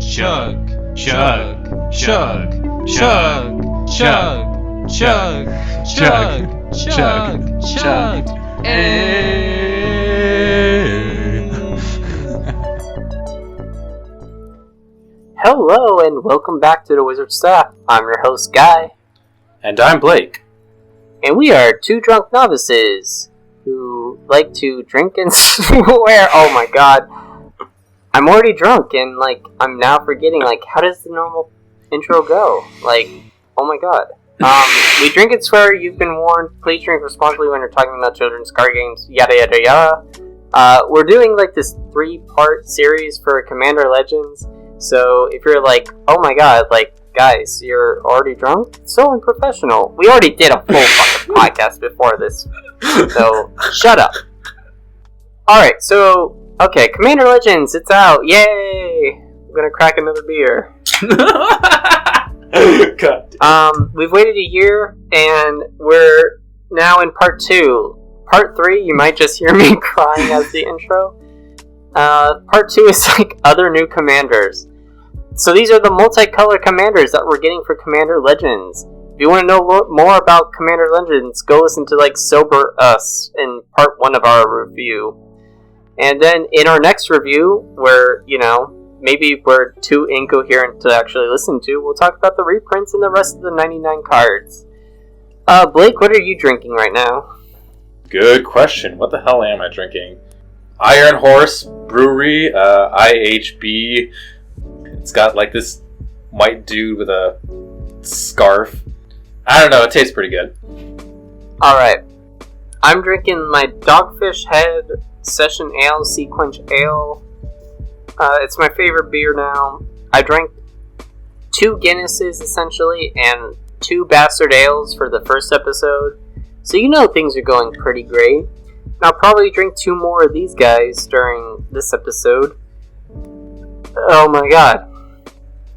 chug, chug, chug, chug, chug, chug, chug, chug, chug, Hello and welcome back to the Wizard Staff. I'm your host, Guy. And I'm Blake. And we are two drunk novices who like to drink and swear. Oh my god. I'm already drunk and, I'm now forgetting, how does the normal intro go? Oh my god. We drink and swear, you've been warned. Please drink responsibly when you're talking about children's card games, yada yada yada. We're doing, this 3-part series for Commander Legends. So, if you're oh my god, guys, you're already drunk? It's so unprofessional. We already did a full fucking podcast before this. So, shut up. Alright, so, okay, Commander Legends, it's out. Yay! I'm gonna crack another beer. God. We've waited a year, and we're now in part 2. Part 3, you might just hear me crying as the intro. Part 2 is other new commanders. So these are the multicolor commanders that we're getting for Commander Legends. If you want to know more about Commander Legends, go listen to Sober Us in part 1 of our review. And then in our next review, where, maybe we're too incoherent to actually listen to, we'll talk about the reprints and the rest of the 99 cards. Blake, what are you drinking right now? Good question. What the hell am I drinking? Iron Horse Brewery, IHB. It's got this white dude with a scarf. I don't know, it tastes pretty good. Alright. I'm drinking my Dogfish Head Session Ale, Sequence Ale. It's my favorite beer now. I drank 2 Guinnesses, essentially, and 2 Bastard Ales for the first episode. So things are going pretty great. And I'll probably drink 2 more of these guys during this episode. Oh my god.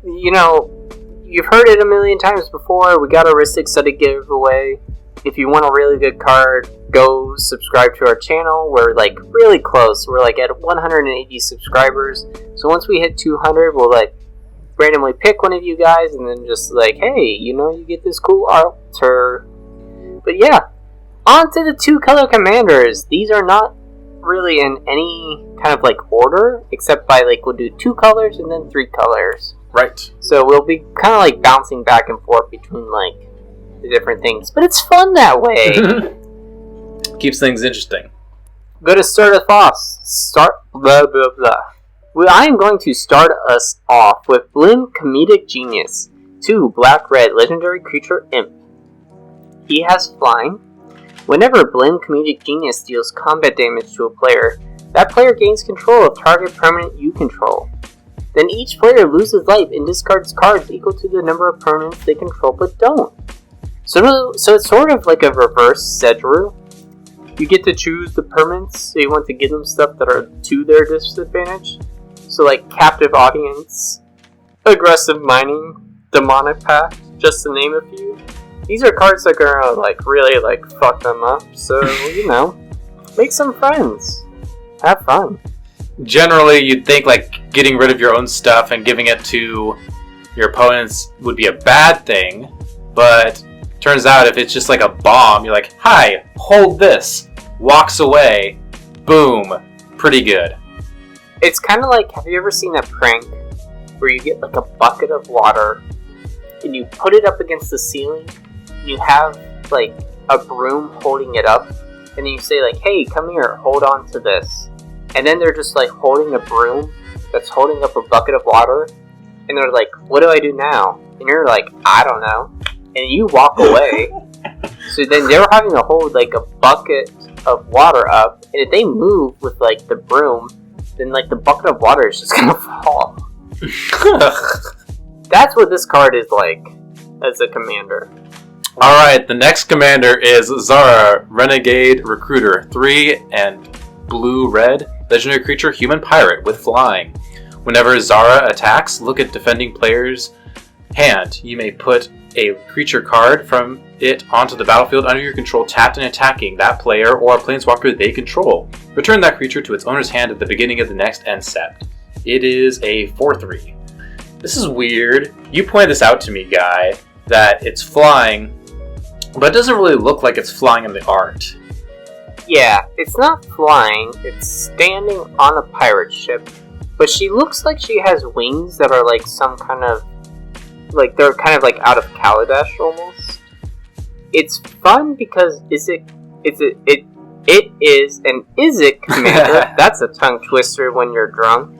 You've heard it a million times before. We got a Ristic Study giveaway. If you want a really good card, go subscribe to our channel. We're really close. We're at 180 subscribers. So once we hit 200, we'll randomly pick one of you guys and then just hey, you get this cool altar. But yeah, on to the 2 color commanders. These are not really in any kind of order, except by we'll do 2 colors and then 3 colors. Right. So we'll be kind of bouncing back and forth between the different things, but it's fun that way. Keeps things interesting. Go to start us off. Blah blah blah. Well, I am going to start us off with Blinn Comedic Genius, 2 black-red legendary creature imp. He has flying. Whenever Blinn Comedic Genius deals combat damage to a player, that player gains control of target permanent you control. Then each player loses life and discards cards equal to the number of permanents they control but don't. So it's sort of like a reverse Sedru. You get to choose the permanents, so you want to give them stuff that are to their disadvantage. So Captive Audience, Aggressive Mining, Demonic Pact, just to name a few. These are cards that are gonna really fuck them up, so make some friends. Have fun. Generally, you'd think getting rid of your own stuff and giving it to your opponents would be a bad thing, but turns out if it's just a bomb, you're hi, hold this, walks away, boom, pretty good. It's kind of have you ever seen a prank where you get a bucket of water and you put it up against the ceiling and you have a broom holding it up and then you say hey, come here, hold on to this. And then they're just holding a broom that's holding up a bucket of water. And they're what do I do now? And you're I don't know. And you walk away. So then they're having to hold a bucket of water up. And if they move with the broom, then the bucket of water is just gonna fall. That's what this card is as a commander. Alright, the next commander is Zara, Renegade Recruiter, 3 and blue-red. Legendary creature, human pirate with flying. Whenever Zara attacks, look at defending player's hand. You may put a creature card from it onto the battlefield under your control, tapped and attacking that player or a planeswalker they control. Return that creature to its owner's hand at the beginning of the next end step. It is a 4/3. this is weird. You pointed this out to me, Guy, that it's flying, but it doesn't really look like it's flying in the art. Yeah, it's not flying, it's standing on a pirate ship. But she looks like she has wings that are like some kind of... like, they're kind of like out of Kaladesh almost. It's fun because it is an Izzet commander. That's a tongue twister when you're drunk.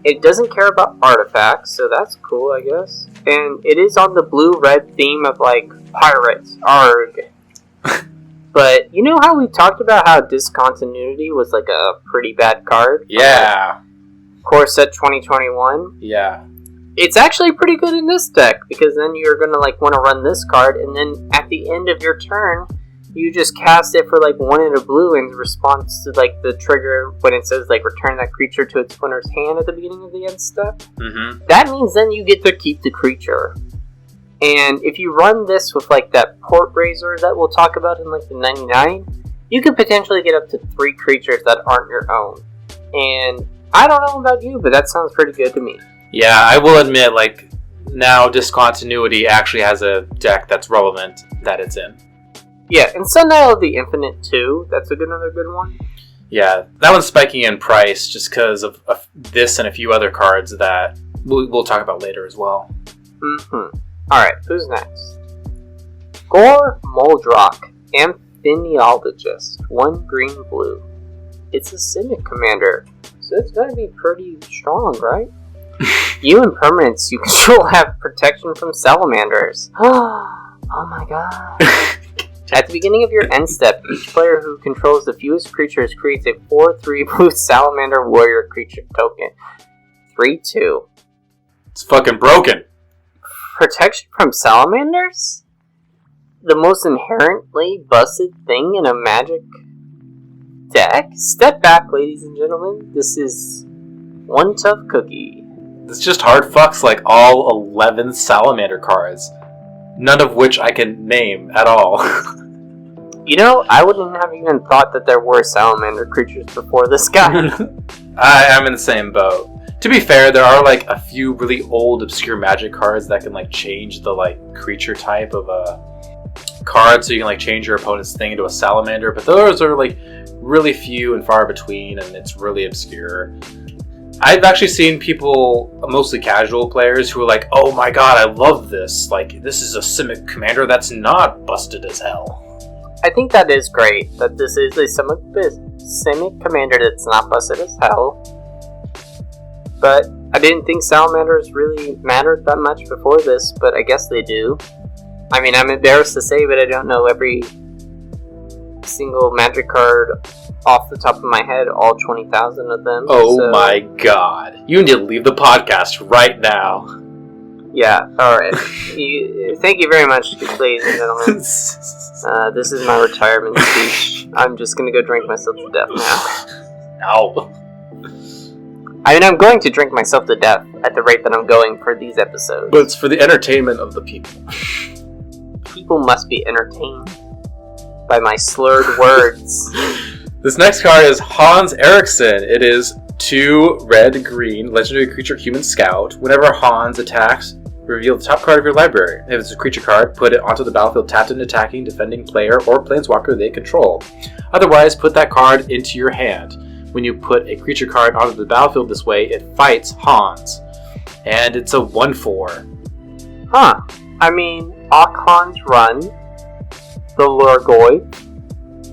It doesn't care about artifacts, so that's cool, I guess. And it is on the blue-red theme of, like, pirates. Arg. But you know how we talked about how Discontinuity was, like, a pretty bad card? Yeah. Core Set 2021? Yeah. It's actually pretty good in this deck, because then you're gonna, like, want to run this card, and then at the end of your turn, you just cast it for, like, 1 and a blue in response to, like, the trigger when it says, like, return that creature to its owner's hand at the beginning of the end step. Mm-hmm. That means then you get to keep the creature. And if you run this with, like, that port raiser that we'll talk about in, like, the 99, you could potentially get up to 3 creatures that aren't your own. And I don't know about you, but that sounds pretty good to me. Yeah, I will admit, like, now Discontinuity actually has a deck that's relevant that it's in. Yeah, and Sundial of the Infinite, too. That's another good one. Yeah, that one's spiking in price just because of this and a few other cards that we'll talk about later as well. Mm-hmm. Alright, who's next? Gore Moldrock, Amphiniologist, 1 green blue. It's a Simic commander, so it's gonna be pretty strong, right? You and permanents you control have protection from salamanders. Oh my god. At the beginning of your end step, each player who controls the fewest creatures creates a 4/3 blue salamander warrior creature token. 3/2. It's fucking broken. Protection from salamanders? The most inherently busted thing in a Magic deck? Step back, ladies and gentlemen. This is one tough cookie. It's just hard fucks like all 11 salamander cards. None of which I can name at all. You know, I wouldn't have even thought that there were salamander creatures before this guy. I'm in the same boat. To be fair, there are like a few really old obscure Magic cards that can like change the like creature type of a card, so you can like change your opponent's thing into a salamander, but those are like really few and far between, and it's really obscure. I've actually seen people, mostly casual players, who are like, oh my god, I love this. Like, this is a Simic commander that's not busted as hell. I think that is great, that this is a Simic commander that's not busted as hell. But I didn't think salamanders really mattered that much before this, but I guess they do. I mean, I'm embarrassed to say, but I don't know every single Magic card off the top of my head, all 20,000 of them. Oh so, my god. You need to leave the podcast right now. Yeah, alright. Thank you very much, ladies and gentlemen. This is my retirement speech. I'm just gonna go drink myself to death now. No. I mean, I'm going to drink myself to death at the rate that I'm going for these episodes. But it's for the entertainment of the people. People must be entertained by my slurred words. This next card is Hans Eriksson. It is 2 red-green legendary creature human scout. Whenever Hans attacks, reveal the top card of your library. If it's a creature card, put it onto the battlefield tapped and attacking defending player or planeswalker they control. Otherwise, put that card into your hand. When you put a creature card onto the battlefield this way, it fights Hans. And it's a 1/4. Huh. I mean, Akhans Run, the Lurgoy,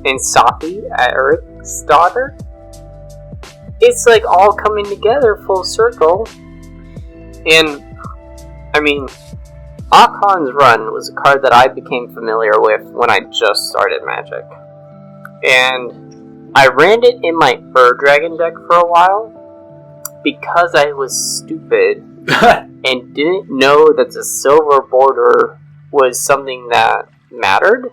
and Safi Eric's daughter. It's like all coming together full circle. And I mean, Akhans Run was a card that I became familiar with when I just started Magic. And I ran it in my Fur Dragon deck for a while because I was stupid and didn't know that the silver border was something that mattered.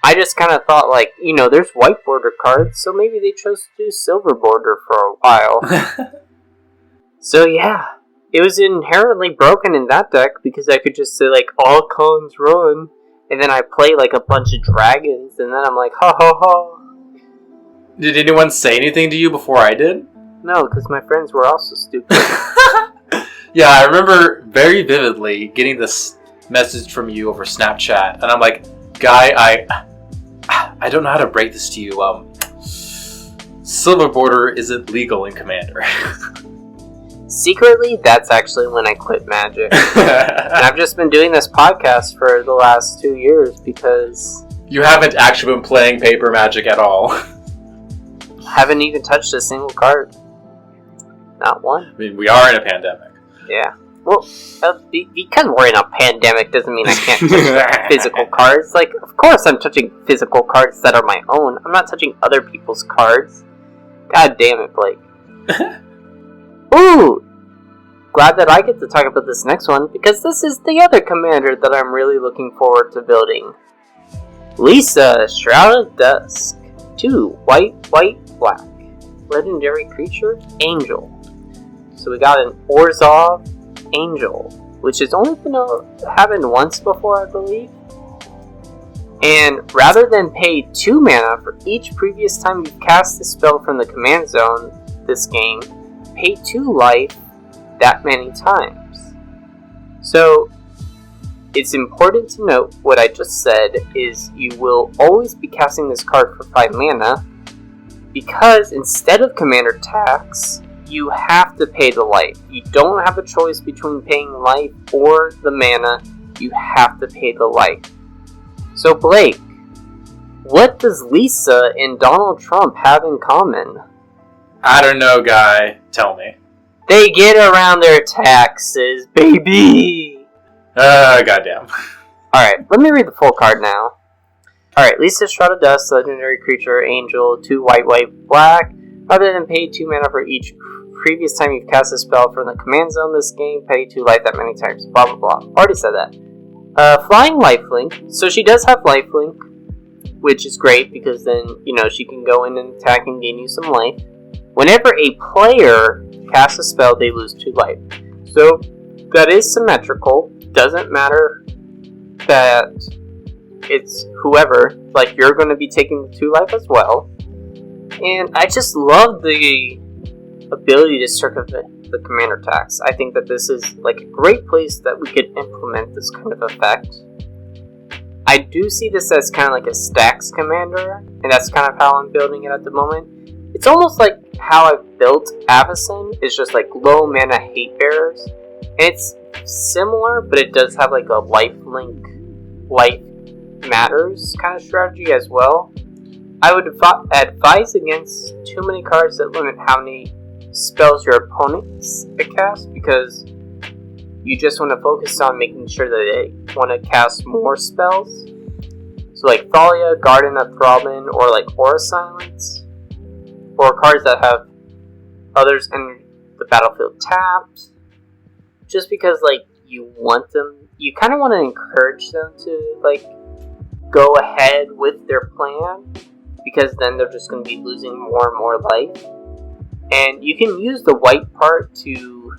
I just kind of thought, like, you know, there's white border cards, so maybe they chose to do silver border for a while. So yeah, it was inherently broken in that deck because I could just say, like, all cons run, and then I play, like, a bunch of dragons, and then I'm like, ha ha ha. Did anyone say anything to you before I did? No, because my friends were also stupid. Yeah, I remember very vividly getting this message from you over Snapchat, and I'm like, Guy, I don't know how to break this to you. Silver border isn't legal in Commander. Secretly, that's actually when I quit Magic. And I've just been doing this podcast for the last 2 years because... You haven't actually been playing paper Magic at all. Haven't even touched a single card. Not one. I mean, we are in a pandemic. Yeah. Well, because we're in a pandemic doesn't mean I can't touch physical cards. Like, of course I'm touching physical cards that are my own. I'm not touching other people's cards. God damn it, Blake. Ooh! Glad that I get to talk about this next one, because this is the other commander that I'm really looking forward to building. Lisa, Shroud of Dusk. 2 white, black. Legendary creature, Angel. So we got an Orzhov Angel, which has only been happened once before, I believe. And rather than pay 2 mana for each previous time you cast the spell from the command zone this game, pay 2 life that many times. So, it's important to note what I just said is you will always be casting this card for 5 mana, because instead of commander tax, you have to pay the life. You don't have a choice between paying life or the mana, you have to pay the life. So Blake, what does Lisa and Donald Trump have in common? I don't know, Guy. Tell me. They get around their taxes, baby! Goddamn. Alright, let me read the full card now. Alright, Lisa, Shroud of Dust, legendary creature, Angel, 2 white, black. Rather than pay 2 mana for each previous time you've cast a spell from the command zone this game, pay 2 life that many times. Blah, blah, blah. Already said that. Flying lifelink. So she does have lifelink, which is great because then, she can go in and attack and gain you some life. Whenever a player casts a spell, they lose 2 life. So that is symmetrical. Doesn't matter that it's whoever. Like, you're going to be taking the 2 life as well. And I just love the ability to circumvent the commander tax. I think that this is like a great place that we could implement this kind of effect. I do see this as kind of like a stacks commander, and that's kind of how I'm building it at the moment. It's almost like how I've built Avacyn, is just like low mana hate bearers. And it's similar, but it does have like a lifelink, life matters kind of strategy as well. I would advise against too many cards that limit how many spells your opponents cast, because you just want to focus on making sure that they want to cast more spells. So like Thalia, Garden of Thrallbane, or like Aura Silence, or cards that have others enter the battlefield tapped, just because like you kind of want to encourage them to like go ahead with their plan, because then they're just going to be losing more and more life. And you can use the white part to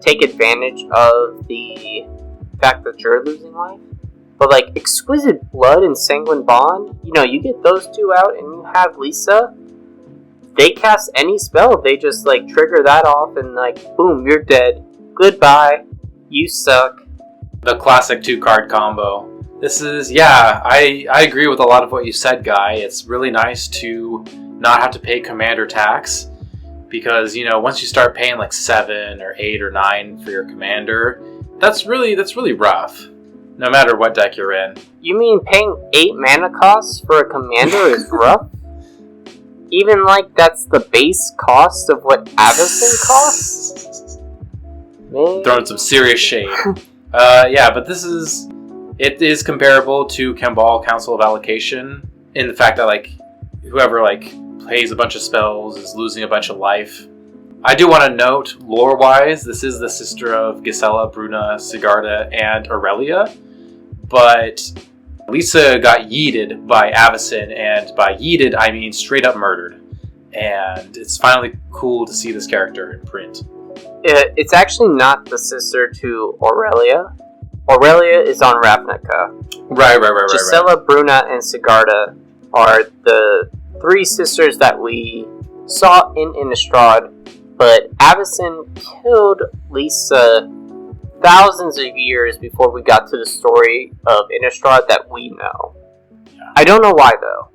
take advantage of the fact that you're losing life. But like Exquisite Blood and Sanguine Bond, you get those 2 out and you have Lisa. They cast any spell, they just like trigger that off and like, boom, you're dead. Goodbye. You suck. The classic 2-card combo. This is, I agree with a lot of what you said, Guy. It's really nice to not have to pay commander tax, because, once you start paying like 7 or 8 or 9 for your commander, that's really rough, no matter what deck you're in. You mean paying 8 mana costs for a commander is rough? Even like that's the base cost of what Avacyn costs? Man. Throwing some serious shade. But it is comparable to Kambal Council of Allocation in the fact that like whoever like plays a bunch of spells is losing a bunch of life. I do want to note, lore-wise, this is the sister of Gisela, Bruna, Sigarda, and Aurelia, but Lisa got yeeted by Avacyn, and by yeeted I mean straight up murdered. And it's finally cool to see this character in print. It's actually not the sister to Aurelia. Aurelia is on Ravnica. Right. Gisela, Bruna, and Sigarda are the 3 sisters that we saw in Innistrad but Avacyn killed Lisa thousands of years before we got to the story of Innistrad that we know. I don't know why, though.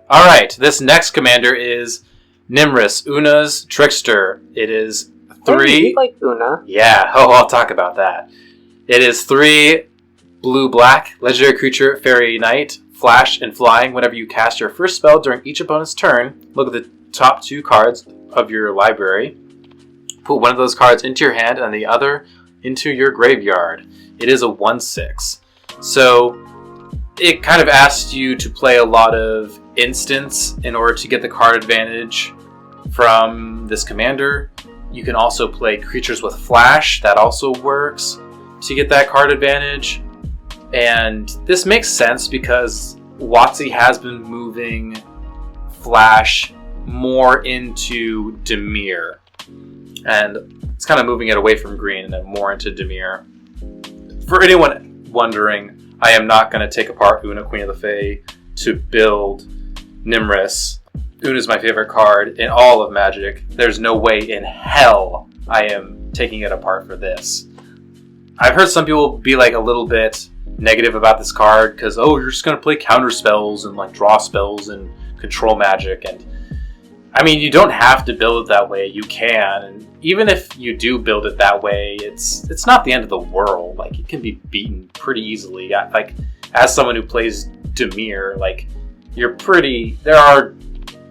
Alright, this next commander is Nimrus, Una's Trickster. It is 3... Hey, you like Una. Yeah, I'll talk about that. It is 3 blue-black, legendary creature, fairy knight, flash, and flying. Whenever you cast your first spell during each opponent's turn, look at the top 2 cards of your library. Put one of those cards into your hand and the other into your graveyard. It is a 1/6. So it kind of asks you to play a lot of instants in order to get the card advantage from this commander. You can also play creatures with flash. That also works to get that card advantage. And this makes sense because WotC has been moving flash more into Dimir. And it's kind of moving it away from green and then more into Dimir. For anyone wondering, I am not going to take apart Una, Queen of the Fae, to build Nimrus. Una's my favorite card in all of Magic. There's no way in hell I am taking it apart for this. I've heard some people be like a little bit negative about this card because, oh, you're just going to play counter spells and like draw spells and control magic. And I mean, you don't have to build it that way. You can. And even if you do build it that way, it's not the end of the world. Like, it can be beaten pretty easily. Like, as someone who plays Dimir, like, there are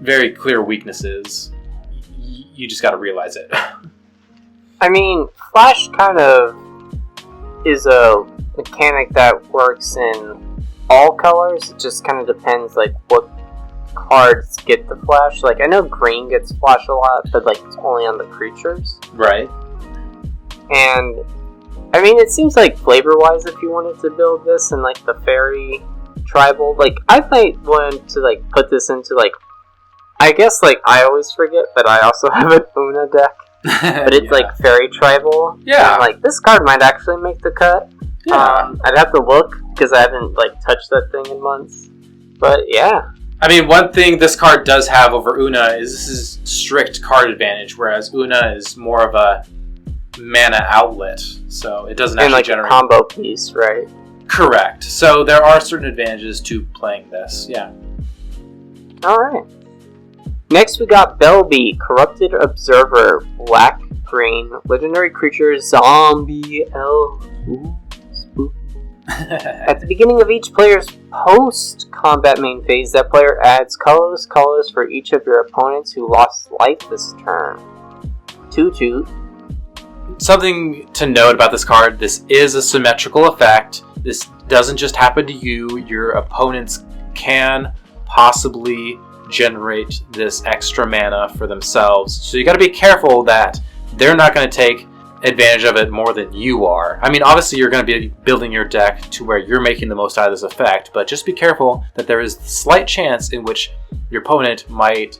very clear weaknesses. You just got to realize it. I mean, Flash kind of is a mechanic that works in all colors. It just kind of depends, like, what cards get the Flash. Like, I know green gets Flash a lot, but, like, it's only on the creatures. Right. And, I mean, it seems like flavor-wise, if you wanted to build this in, like, the fairy tribal, like, I might want to, like, put this into, like, I guess, like, I always forget, but I also have an Una deck. But it's, like, fairy tribal. Yeah. And, like, this card might actually make the cut. Yeah. I'd have to look, because I haven't, like, touched that thing in months. But, yeah. I mean, one thing this card does have over Una is this is strict card advantage, whereas Una is more of a mana outlet, so it doesn't actually generate... And, like, a combo piece, right? Correct. So there are certain advantages to playing this, yeah. Alright. Next we got Belby, Corrupted Observer, black-green, legendary creature, zombie elf. Ooh, spooky. At the beginning of each player's post-combat main phase, that player adds colorless colors for each of your opponents who lost life this turn. 2/2. Something to note about this card, this is a symmetrical effect. This doesn't just happen to you. Your opponents can possibly generate this extra mana for themselves. So you got to be careful that they're not going to take advantage of it more than you are. I mean, obviously you're going to be building your deck to where you're making the most out of this effect, but just be careful that there is a slight chance in which your opponent might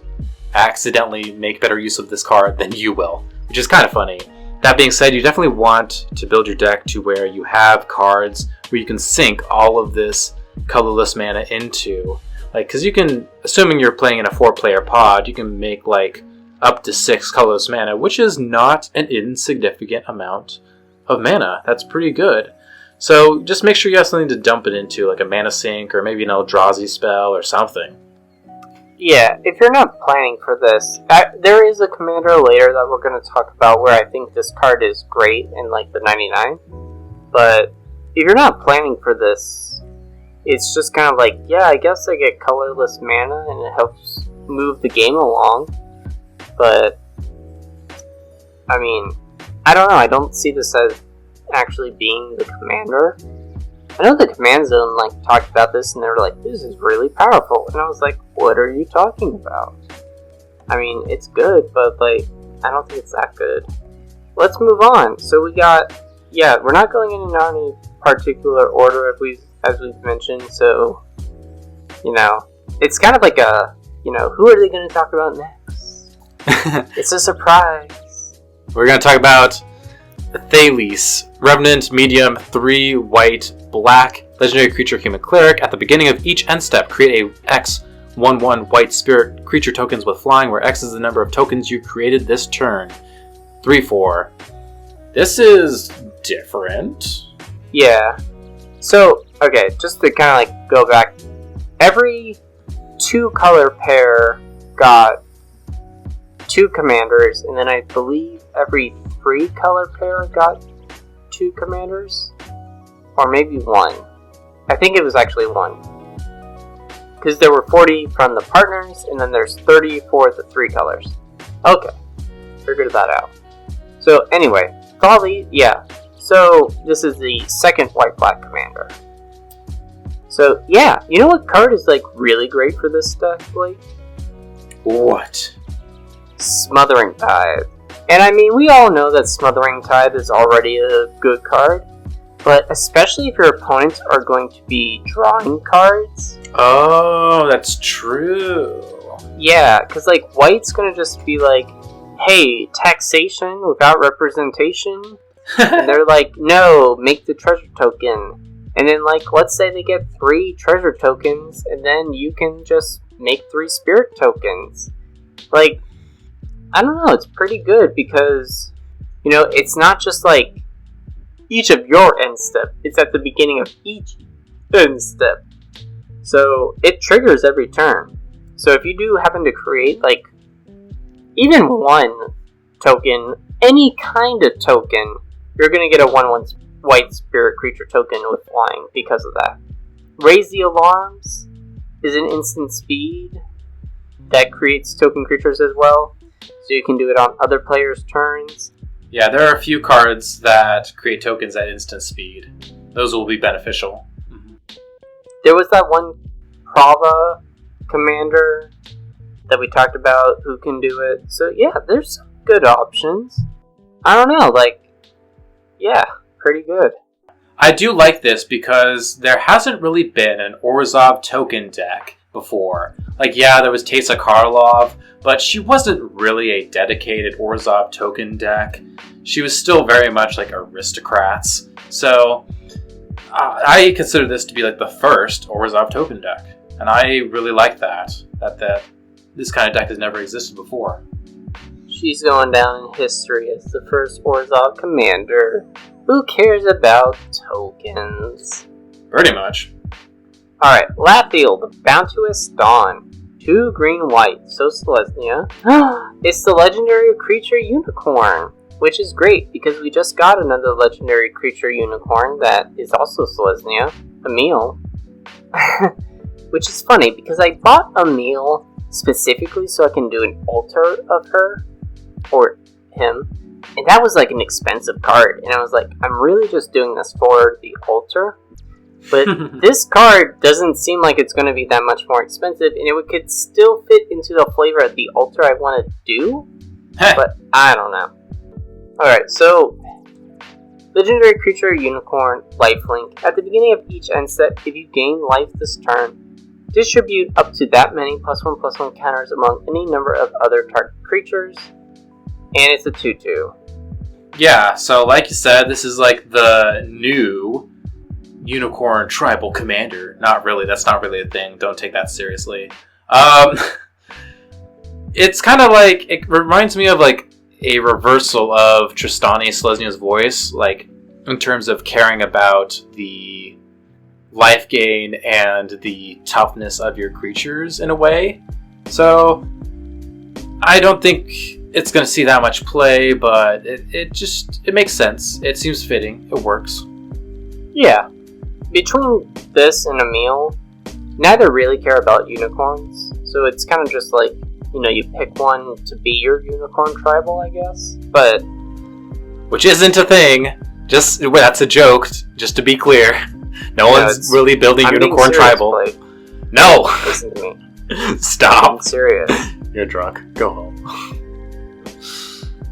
accidentally make better use of this card than you will, which is kind of funny. That being said, you definitely want to build your deck to where you have cards where you can sink all of this colorless mana into. Like, because you can, assuming you're playing in a 4-player pod, you can make, like, up to 6 colorless mana, which is not an insignificant amount of mana. That's pretty good. So, just make sure you have something to dump it into, like a mana sink, or maybe an Eldrazi spell, or something. Yeah, if you're not planning for this, there is a commander later that we're going to talk about where I think this card is great in, like, the 99. But, if you're not planning for this, it's just kind of like, yeah, I guess I get colorless mana and it helps move the game along. But, I mean, I don't know, I don't see this as actually being the commander. I know the Command Zone, like, talked about this and they were like, this is really powerful. And I was like, what are you talking about? I mean, it's good, but, like, I don't think it's that good. Let's move on. So we got, yeah, we're not going in any particular order as we've mentioned, so, you know, it's kind of like a, you know, who are they going to talk about next? It's a surprise. We're going to talk about Thales, Revenant, medium, 3 white, black, legendary creature, human cleric. At the beginning of each end step, create a X 1/1 white spirit creature tokens with flying, where X is the number of tokens you created this turn. 3/4. This is different. Yeah. So, okay, just to kind of like go back, every 2-color pair got 2 commanders, and then I believe every 3-color pair got 2 commanders, or maybe 1. I think it was actually 1, because there were 40 from the partners, and then there's 30 for the 3 colors. Okay, figured that out. So anyway, probably, yeah. So this is the second white-black commander. So yeah, you know what card is like really great for this deck, Blake? What? Smothering Tithe. And I mean, we all know that Smothering Tithe is already a good card, but especially if your opponents are going to be drawing cards. Oh, that's true. Yeah, because like white's gonna just be like, hey, taxation without representation. And they're like, no, make the treasure token. And then like, let's say they get 3 treasure tokens, and then you can just make 3 spirit tokens. Like, I don't know, it's pretty good because, you know, it's not just like each of your end step, it's at the beginning of each end step. So it triggers every turn. So if you do happen to create like even 1 token, any kind of token, you're going to get a 1/1 white spirit creature token with flying because of that. Raise the Alarms is an instant speed that creates token creatures as well. So you can do it on other players' turns. Yeah, there are a few cards that create tokens at instant speed. Those will be beneficial. Mm-hmm. There was that one Prava commander that we talked about who can do it. So yeah, there's some good options. I don't know, like, yeah, pretty good. I do like this because there hasn't really been an Orzhov token deck before. Like, yeah, there was Teysa Karlov, but she wasn't really a dedicated Orzhov token deck. She was still very much like aristocrats. So I consider this to be like the first Orzhov token deck. And I really like that this kind of deck has never existed before. She's going down in history as the first Orzhov commander. Who cares about tokens? Pretty much. Alright, Latfield, Bounteous Dawn. 2 green-white, so Selesnya. It's the legendary creature Unicorn, which is great because we just got another legendary creature Unicorn that is also Selesnya, Emil. Which is funny because I bought Emil specifically so I can do an altar of her, or him, and that was like an expensive card, and I was like, I'm really just doing this for the altar. But this card doesn't seem like it's going to be that much more expensive, and it could still fit into the flavor of the altar I want to do, but I don't know. Alright, so legendary creature Unicorn lifelink. At the beginning of each end step, if you gain life this turn, distribute up to that many +1/+1 counters among any number of other target creatures, and it's a 2/2. Yeah, so like you said, this is like the new Unicorn Tribal Commander. Not really, that's not really a thing. Don't take that seriously. It's kind of like, it reminds me of like a reversal of Tristani Selesnya's voice, like in terms of caring about the life gain and the toughness of your creatures in a way. So I don't think it's going to see that much play, but it makes sense. It seems fitting. It works. Yeah. Between this and Emil, neither really care about unicorns, so it's kind of just like, you know, you pick one to be your unicorn tribal, I guess. But which isn't a thing. That's a joke, just to be clear. No one's really building Unicorn Tribal. Blake. No! Listen to me. Stop. I'm serious. You're drunk. Go home.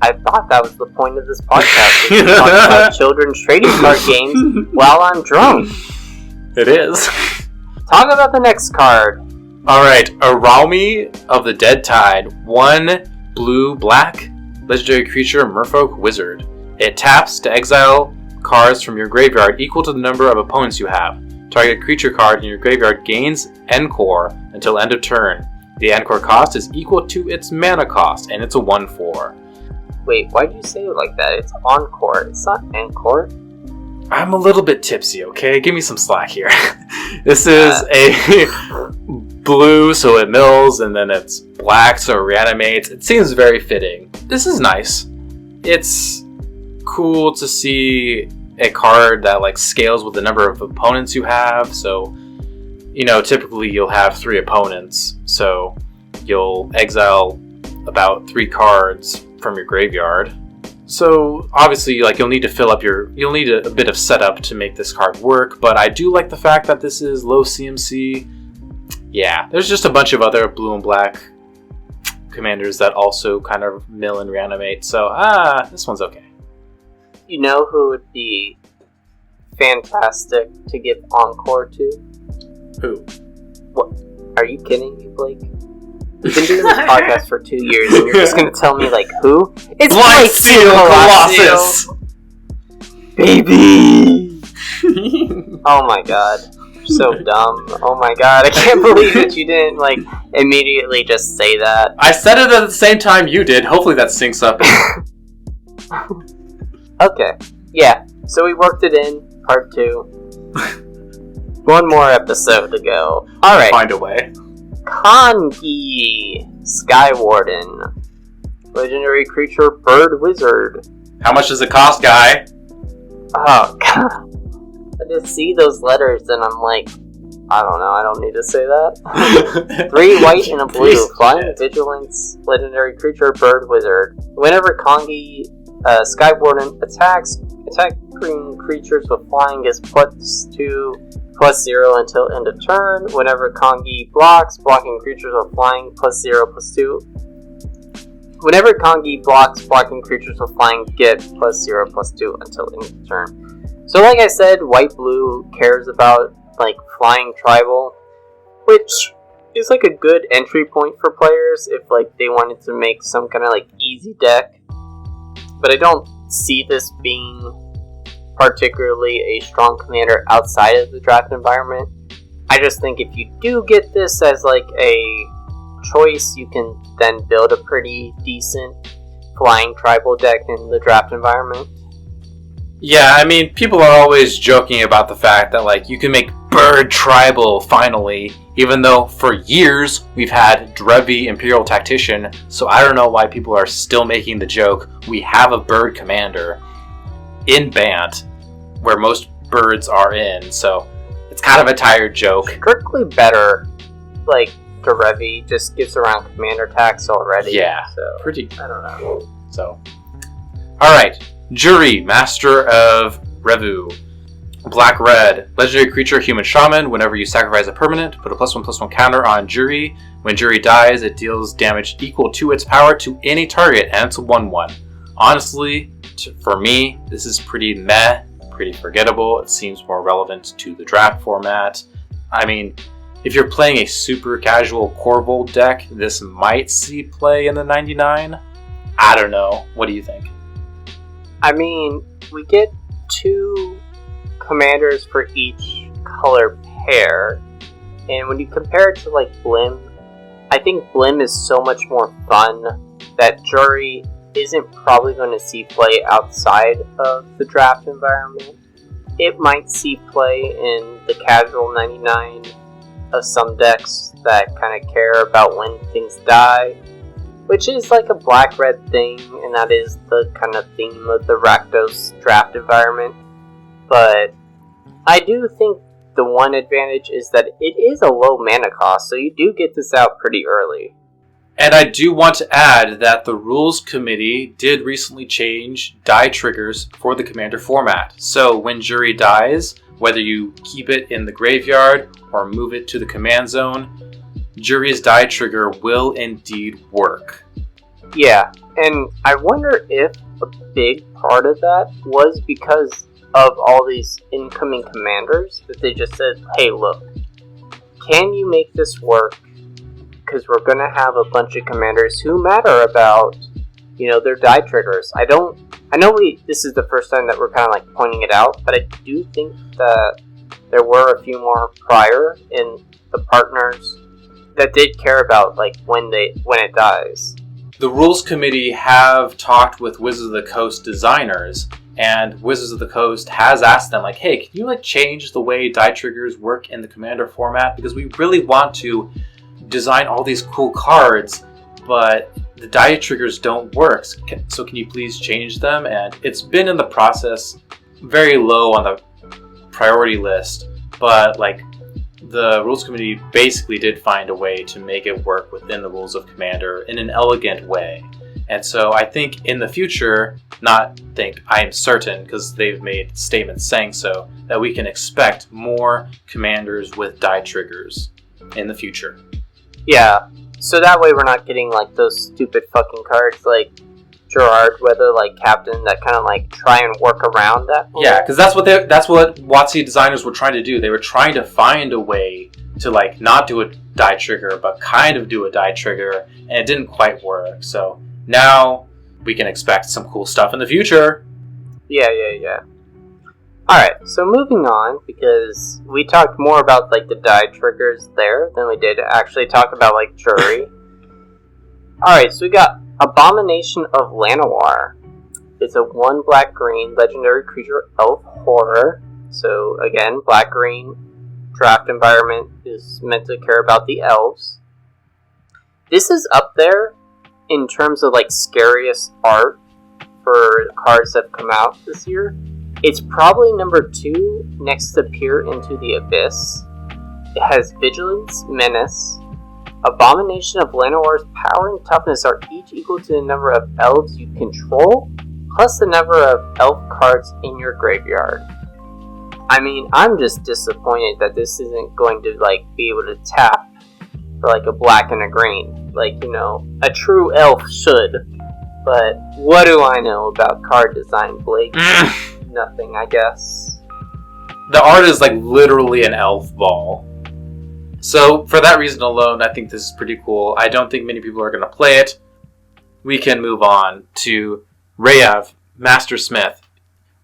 I thought that was the point of this podcast. To talk about children's trading card games while I'm drunk. It is. Talk about the next card. Alright, Araumi of the Dead Tide. 1 blue-black legendary creature Merfolk Wizard. It taps to exile cards from your graveyard equal to the number of opponents you have. Target creature card in your graveyard gains Encore until end of turn. The Encore cost is equal to its mana cost, and it's a 1/4. Wait, why'd you say it like that? It's encore. It's not encore. I'm a little bit tipsy, okay? Give me some slack here. This is a blue, so it mills, and then it's black, so it reanimates. It seems very fitting. This is nice. It's cool to see a card that like scales with the number of opponents you have. So, typically you'll have 3 opponents, so you'll exile about 3 cards from your graveyard. So obviously, you'll need to you'll need a bit of setup to make this card work, but I do like the fact that this is low CMC. Yeah, there's just a bunch of other blue and black commanders that also kind of mill and reanimate, so this one's okay. You know who would be fantastic to give encore to? Who? What? Are you kidding me, Blake? We've been doing this podcast for 2 years, and you're just gonna tell me, who? It's Blightsteel Colossus! Baby! Oh my god. You're so dumb. Oh my god, I can't believe that you didn't, immediately just say that. I said it at the same time you did. Hopefully that syncs up. Okay. Yeah, so we worked it in, part 2. One more episode to go. Alright. Find a way. Kongi, Skywarden, legendary creature, bird wizard. How much does it cost, guy? Oh god, I just see those letters and I'm like, I don't know, I don't need to say that. 3 white and a blue, flying vigilance, legendary creature, bird wizard. Whenever Kongi, Skywarden attacks, attack green creatures with flying is +2/+0 until end of turn. Whenever Kongi blocks, blocking creatures with flying +0/+2. Whenever Kongi blocks, blocking creatures with flying get +0/+2 until end of turn. So like I said, white-blue cares about flying tribal, which is a good entry point for players if they wanted to make some kind of easy deck. But I don't see this being particularly a strong commander outside of the draft environment. I just think if you do get this as a choice, you can then build a pretty decent flying tribal deck in the draft environment. Yeah, I mean, people are always joking about the fact that you can make bird tribal finally, even though for years we've had Drevi Imperial Tactician, so I don't know why people are still making the joke. We have a bird commander in Bant, where most birds are in, so it's kind of a tired joke. Strictly better, Drevi just gets around commander attacks already. Yeah, so pretty. I don't know. So, alright. Jury, Master of Revu. Black-red, legendary creature, human shaman. Whenever you sacrifice a permanent, put a +1/+1 counter on Jury. When Jury dies, it deals damage equal to its power to any target, and it's a 1/1. Honestly, for me, this is pretty meh, pretty forgettable. It seems more relevant to the draft format. I mean, if you're playing a super casual Corvold deck, this might see play in the 99. I don't know. What do you think? I mean, we get 2 commanders for each color pair, and when you compare it to Blim, I think Blim is so much more fun that Jury isn't probably going to see play outside of the draft environment. It might see play in the casual 99 of some decks that kind of care about when things die, which is a black-red thing, and that is the kind of theme of the Rakdos draft environment. But I do think the one advantage is that it is a low mana cost, so you do get this out pretty early. And I do want to add that the Rules Committee did recently change die triggers for the Commander format. So when Jury dies, whether you keep it in the graveyard or move it to the command zone, Jury's die trigger will indeed work. Yeah, and I wonder if a big part of that was because of all these incoming commanders, that they just said, hey look, can you make this work? Because we're going to have a bunch of commanders who matter about, their die triggers. I know this is the first time that we're kind of pointing it out, but I do think that there were a few more prior in the partners that did care about when it dies. the rules committee have talked with Wizards of the Coast designers, and Wizards of the Coast has asked them, like, hey, can you change the way die triggers work in the Commander format? Because we really want to design all these cool cards, but the die triggers don't work. So can you please change them? And it's been in the process, very low on the priority list, but the rules committee basically did find a way to make it work within the rules of Commander in an elegant way. And so I think in the future, I am certain, because they've made statements saying so, that we can expect more commanders with die triggers in the future. Yeah, so that way we're not getting those stupid fucking cards like Gerard, whether Captain, that kind of try and work around that. Yeah, because that's what WotC designers were trying to do. They were trying to find a way to not do a die trigger, but kind of do a die trigger, and it didn't quite work. So now we can expect some cool stuff in the future. Yeah. Alright, so moving on, because we talked more about the die triggers there than we did actually talk about Jury. Alright, so we got Abomination of Llanowar. It's a 1 black-green legendary creature elf horror. So again, black-green draft environment is meant to care about the elves. This is up there in terms of scariest art for cards that have come out this year. It's probably number 2 next to Peer into the Abyss. It has Vigilance, Menace. Abomination of Llanowar's power and toughness are each equal to the number of elves you control, plus the number of elf cards in your graveyard. I mean, I'm just disappointed that this isn't going to be able to tap for a black and a green, a true elf should. But what do I know about card design, Blake? Nothing, I guess. The art is literally an elf ball. So for that reason alone, I think this is pretty cool. I don't think many people are going to play it. We can move on to Rayav, Master Smith.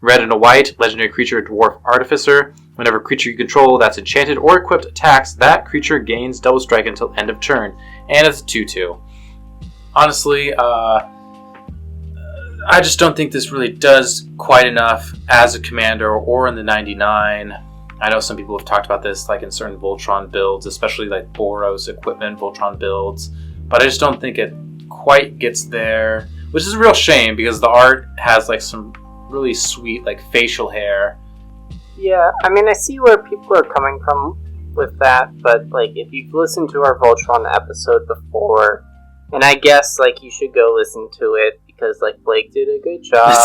Red and a white, legendary creature, dwarf artificer. Whenever creature you control that's enchanted or equipped attacks, that creature gains double strike until end of turn. And it's a 2/2. Honestly, I just don't think this really does quite enough as a commander or in the 99. I know some people have talked about this in certain Voltron builds, especially Boros equipment Voltron builds, but I just don't think it quite gets there, which is a real shame because the art has some really sweet facial hair. Yeah, I mean, I see where people are coming from with that, but if you've listened to our Voltron episode before, and I guess you should go listen to it because Blake did a good job,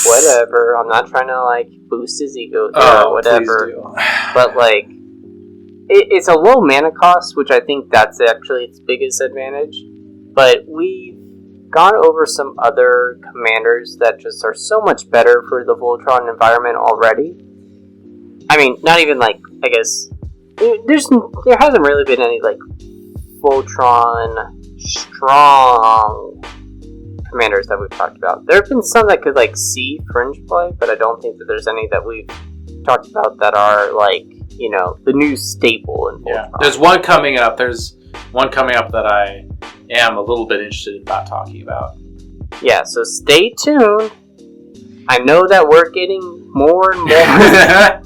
whatever. I'm not trying to boost his ego here or whatever. But it's a low mana cost, which I think that's actually its biggest advantage. But we've gone over some other commanders that just are so much better for the Voltron environment already. I mean, not even I guess there hasn't really been any Voltron strong commanders that we've talked about. There have been some that could see fringe play, but I don't think that there's any that we've talked about that are the new staple in Voltron. Yeah. There's one coming up that I am a little bit interested in not talking about. Yeah, so stay tuned. I know that we're getting more and more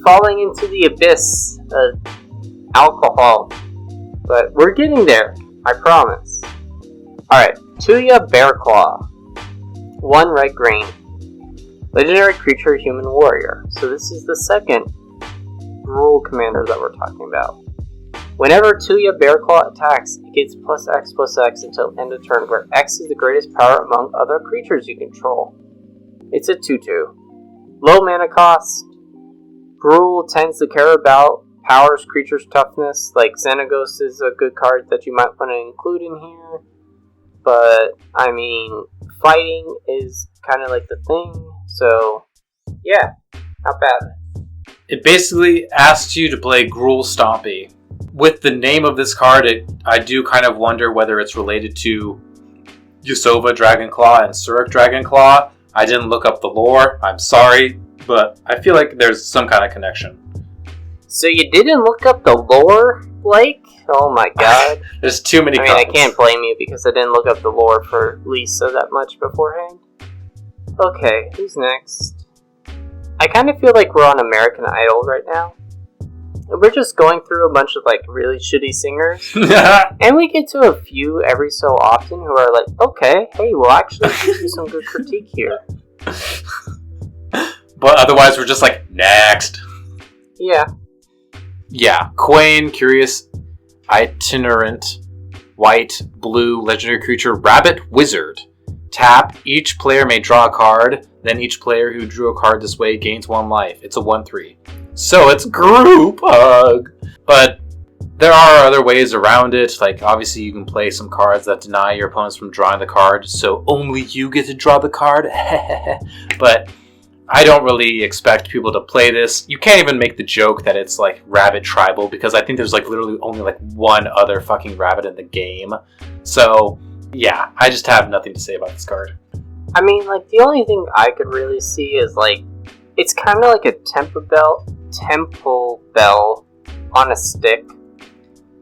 falling into the abyss of alcohol, but we're getting there, I promise. Alright, Tuya Bearclaw. 1 red-green. Legendary creature, human warrior. So this is the second rule commander that we're talking about. Whenever Tuya Bearclaw attacks, it gets +X/+X until end of turn, where X is the greatest power among other creatures you control. It's a 2/2. Low mana cost. Gruul tends to care about powers creatures' toughness. Xenagos is a good card that you might want to include in here. But, I mean, fighting is kind of the thing. So, yeah, not bad. It basically asks you to play Gruul Stompy. With the name of this card, I do kind of wonder whether it's related to Yasova Dragonclaw and Suruk Dragonclaw. I didn't look up the lore, I'm sorry, but I feel like there's some kind of connection. So you didn't look up the lore, Blake? Oh my god. There's too many I cards. I can't blame you because I didn't look up the lore for Lisa that much beforehand. Okay, who's next? I kind of feel like we're on American Idol right now. We're just going through a bunch of like really shitty singers. And we get to a few every so often who are like, okay, hey, we'll actually give you some good critique here. But otherwise, we're just like, next. Yeah. Yeah, Quain, Curious, Itinerant, White, Blue, Legendary Creature, Rabbit, Wizard. Tap, each player may draw a card, then each player who drew a card this way gains 1 life. It's a 1/3. So it's group hug! But there are other ways around it, like obviously you can play some cards that deny your opponents from drawing the card, so only you get to draw the card. But I don't really expect people to play this. You can't even make the joke that it's like rabbit tribal, because I think there's like literally only like one other fucking rabbit in the game. So yeah, I just have nothing to say about this card. I mean, like, the only thing I could really see is, like, it's kind of like a temple bell on a stick.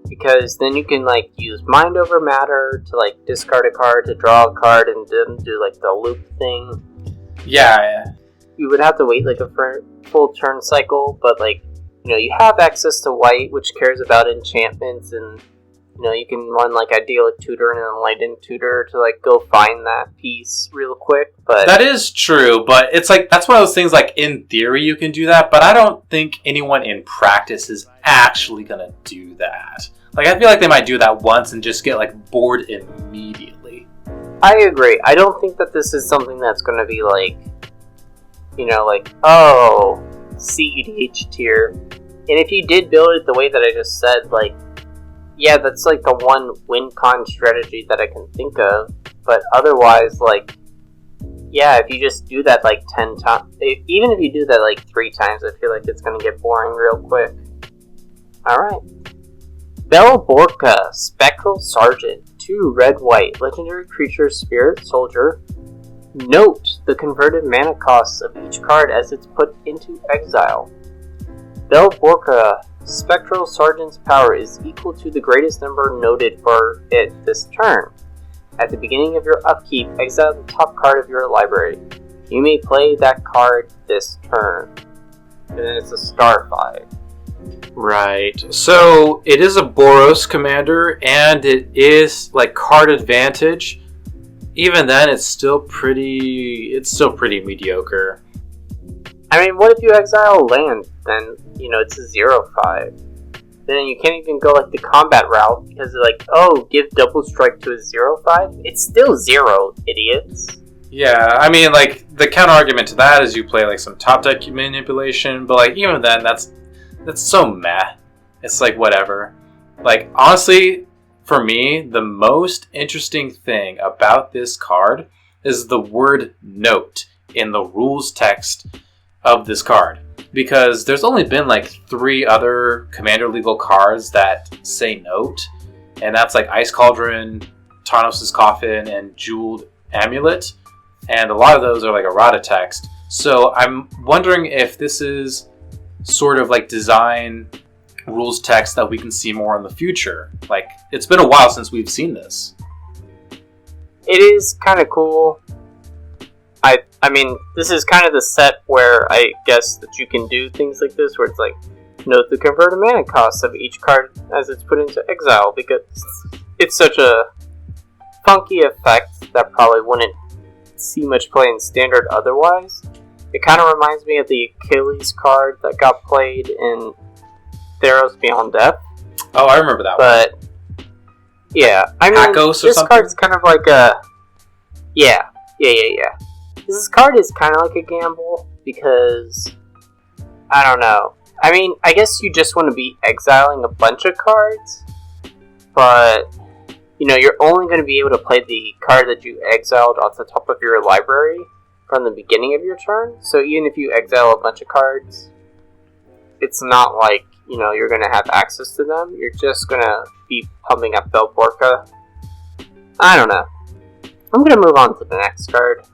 Because then you can, like, use Mind Over Matter to, like, discard a card, to draw a card, and then do, like, the loop thing. Yeah. You would have to wait, like, a full turn cycle, but, like, you know, you have access to white, which cares about enchantments, and you know, you can run like Idyllic Tutor and Enlightened Tutor to like go find that piece real quick. But that is true, but it's like that's one of those things like in theory you can do that, but I don't think anyone in practice is actually gonna do that. Like I feel like they might do that once and just get like bored immediately. I agree. I don't think that this is something that's gonna be like, you know, like, oh, EDH tier. And if you did build it the way that I just said, like, yeah, that's like the one win-con strategy that I can think of. But otherwise, like, yeah, if you just do that like 10 times, even if you do that like 3 times, I feel like it's going to get boring real quick. Alright. Belborca, Spectral Sergeant, 2 red-white, legendary creature, spirit soldier. Note the converted mana costs of each card as it's put into exile. Belborca, Spectral Sergeant's power is equal to the greatest number noted for it this turn. At the beginning of your upkeep, exile the top card of your library. You may play that card this turn. And then it's a star 5. Right. So it is a Boros commander, and it is like card advantage. Even then, it's still pretty mediocre. I mean, what if you exile land? Then, you know, it's a 0/5. Then you can't even go like the combat route because they're like, oh, give double strike to a 0/5? It's still 0, idiots. Yeah, I mean, like, the counter argument to that is you play like some top deck manipulation, but like even then, that's so meh. It's like whatever. Like, honestly, for me, the most interesting thing about this card is the word note in the rules text of this card. Because there's only been like 3 other Commander legal cards that say note. And that's like Ice Cauldron, Tarnos' Coffin, and Jeweled Amulet. And a lot of those are like errata text. So I'm wondering if this is sort of like design rules text that we can see more in the future. Like, it's been a while since we've seen this. It is kind of cool. I mean, this is kind of the set where I guess that you can do things like this, where it's like, note the converted mana cost of each card as it's put into exile, because it's such a funky effect that probably wouldn't see much play in Standard otherwise. It kind of reminds me of the Achilles card that got played in Theros Beyond Death. Oh, I remember that one. But, yeah, I mean, this card's kind of like a... Yeah. This card is kind of like a gamble, because, I don't know. I mean, I guess you just want to be exiling a bunch of cards, but, you know, you're only going to be able to play the card that you exiled off the top of your library from the beginning of your turn. So even if you exile a bunch of cards, it's not like, you know, you're going to have access to them. You're just going to be pumping up Belborca. I don't know. I'm going to move on to the next card.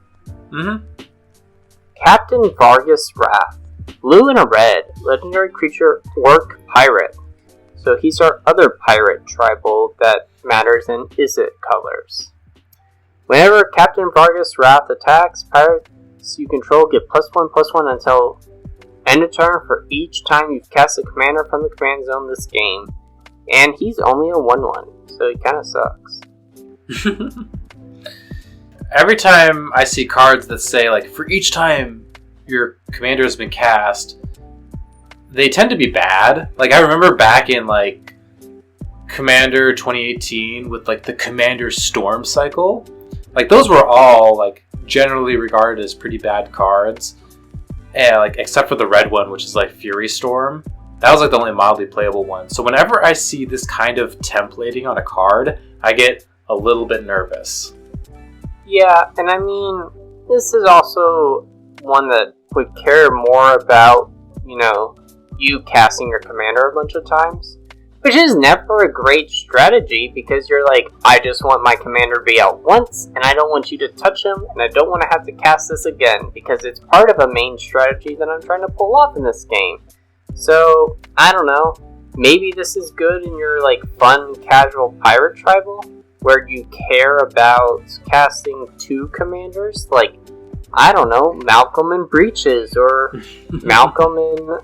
Captain Vargas Wrath. Blue and a red. Legendary creature, orc pirate. So he's our other pirate tribal that matters in Is It colors. Whenever Captain Vargas Wrath attacks, pirates you control get +1/+1 until end of turn for each time you've cast a commander from the command zone this game. And he's only a 1/1, so he kinda sucks. Every time I see cards that say, like, for each time your commander has been cast, they tend to be bad. Like, I remember back in, like, Commander 2018 with, like, the Commander Storm cycle. Like, those were all, like, generally regarded as pretty bad cards. And, like, except for the red one, which is, like, Fury Storm. That was, like, the only mildly playable one. So whenever I see this kind of templating on a card, I get a little bit nervous. Yeah, and I mean, this is also one that would care more about, you casting your commander a bunch of times. Which is never a great strategy, because you're like, I just want my commander to be out once, and I don't want you to touch him, and I don't want to have to cast this again, because it's part of a main strategy that I'm trying to pull off in this game. So, I don't know, maybe this is good in your, like, fun, casual pirate tribal, where you care about casting 2 commanders, like, I don't know, Malcolm in Breaches, or Malcolm in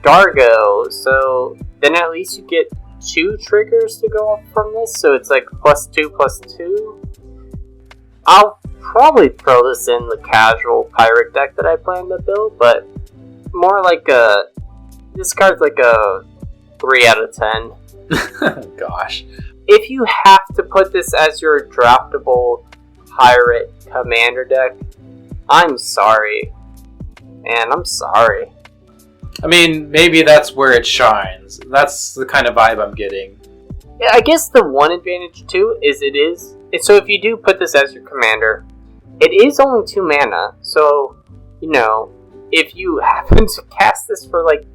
Dargo, so then at least you get 2 triggers to go off from this, so it's like +2/+2. I'll probably throw this in the casual pirate deck that I plan to build, but more like this card's like a 3 out of 10. Gosh. If you have to put this as your draftable pirate commander deck, I'm sorry. Man, I'm sorry. I mean, maybe that's where it shines. That's the kind of vibe I'm getting. Yeah, I guess the one advantage too is so if you do put this as your commander, it is only 2 mana, so, if you happen to cast this for like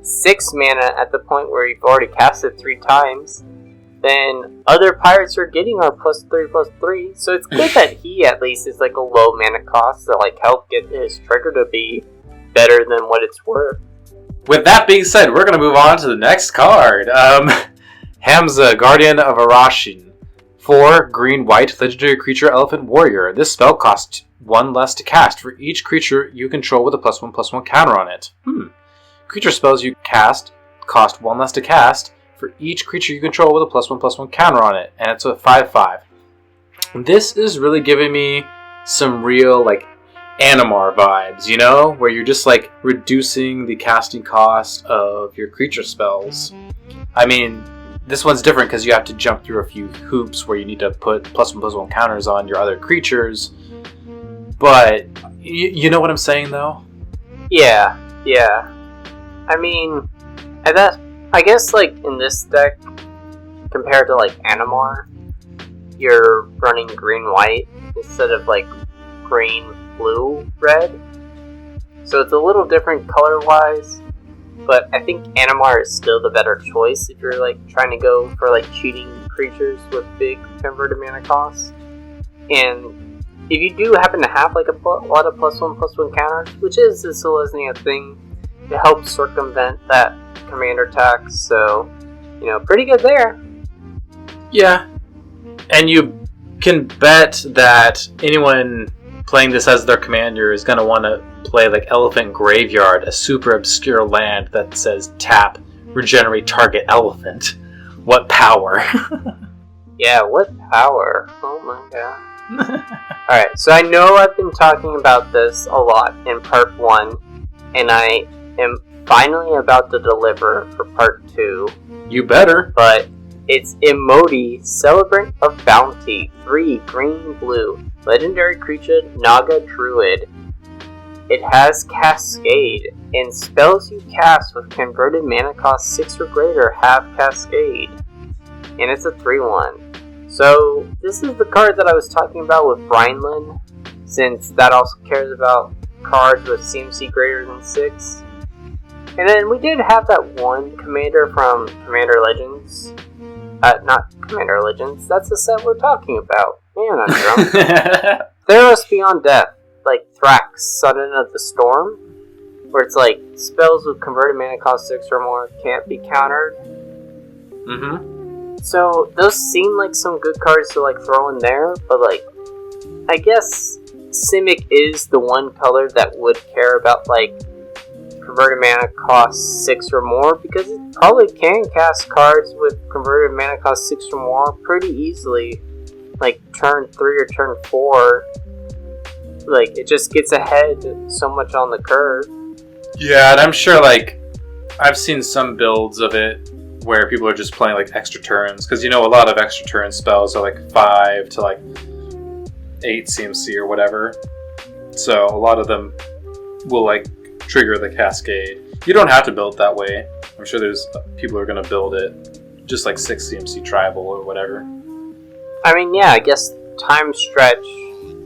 6 mana at the point where you've already cast it 3 times, then other pirates are getting our +3/+3, so it's good that he at least is like a low mana cost to like help get his trigger to be better than what it's worth. With that being said, we're going to move on to the next card. Hamza, Guardian of Arashin. 4 green-white legendary creature elephant warrior. This spell costs 1 less to cast for each creature you control with a +1/+1 counter on it. Creature spells you cast cost 1 less to cast for each creature you control with a +1/+1 counter on it, and it's a 5/5. This is really giving me some real, like, Animar vibes, where you're just, like, reducing the casting cost of your creature spells. I mean, this one's different because you have to jump through a few hoops where you need to put +1/+1 counters on your other creatures, but you know what I'm saying, though? Yeah. I mean, I guess, like, in this deck, compared to, like, Animar, you're running green-white instead of, like, green-blue-red. So it's a little different color-wise, but I think Animar is still the better choice if you're, like, trying to go for, like, cheating creatures with big converted mana costs. And if you do happen to have, like, a lot of +1/+1 counters, which is a Selesnya thing, it helps circumvent that commander tax, so, pretty good there. Yeah. And you can bet that anyone playing this as their commander is going to want to play, like, Elephant Graveyard, a super obscure land that says tap, regenerate target elephant. What power. Yeah, what power. Oh my god. Alright, so I know I've been talking about this a lot in part 1, and I am finally about to deliver for part 2. You better. But it's Emoti, Celebrant of Bounty, 3 green-blue, legendary creature, Naga Druid. It has Cascade, and spells you cast with converted mana cost 6 or greater have Cascade. And it's a 3/1. So, this is the card that I was talking about with Brineland, since that also cares about cards with CMC greater than 6. And then we did have that one commander from Commander Legends. Not Commander Legends, that's the set we're talking about. Man, I'm drunk. Theros Beyond Death, like Thrax, Sudden of the Storm, where it's like, spells with converted mana cost 6 or more can't be countered. Mm-hmm. So those seem like some good cards to like throw in there, but like I guess Simic is the one color that would care about like converted mana cost 6 or more, because it probably can cast cards with converted mana cost 6 or more pretty easily, like turn 3 or turn 4. Like it just gets ahead so much on the curve. Yeah, and I'm sure like I've seen some builds of it where people are just playing like extra turns, because a lot of extra turn spells are like 5 to like 8 CMC or whatever. So a lot of them will like trigger the cascade. You don't have to build that way. I'm sure there's people who are going to build it just like 6 CMC tribal or whatever. I mean, yeah, I guess time stretch,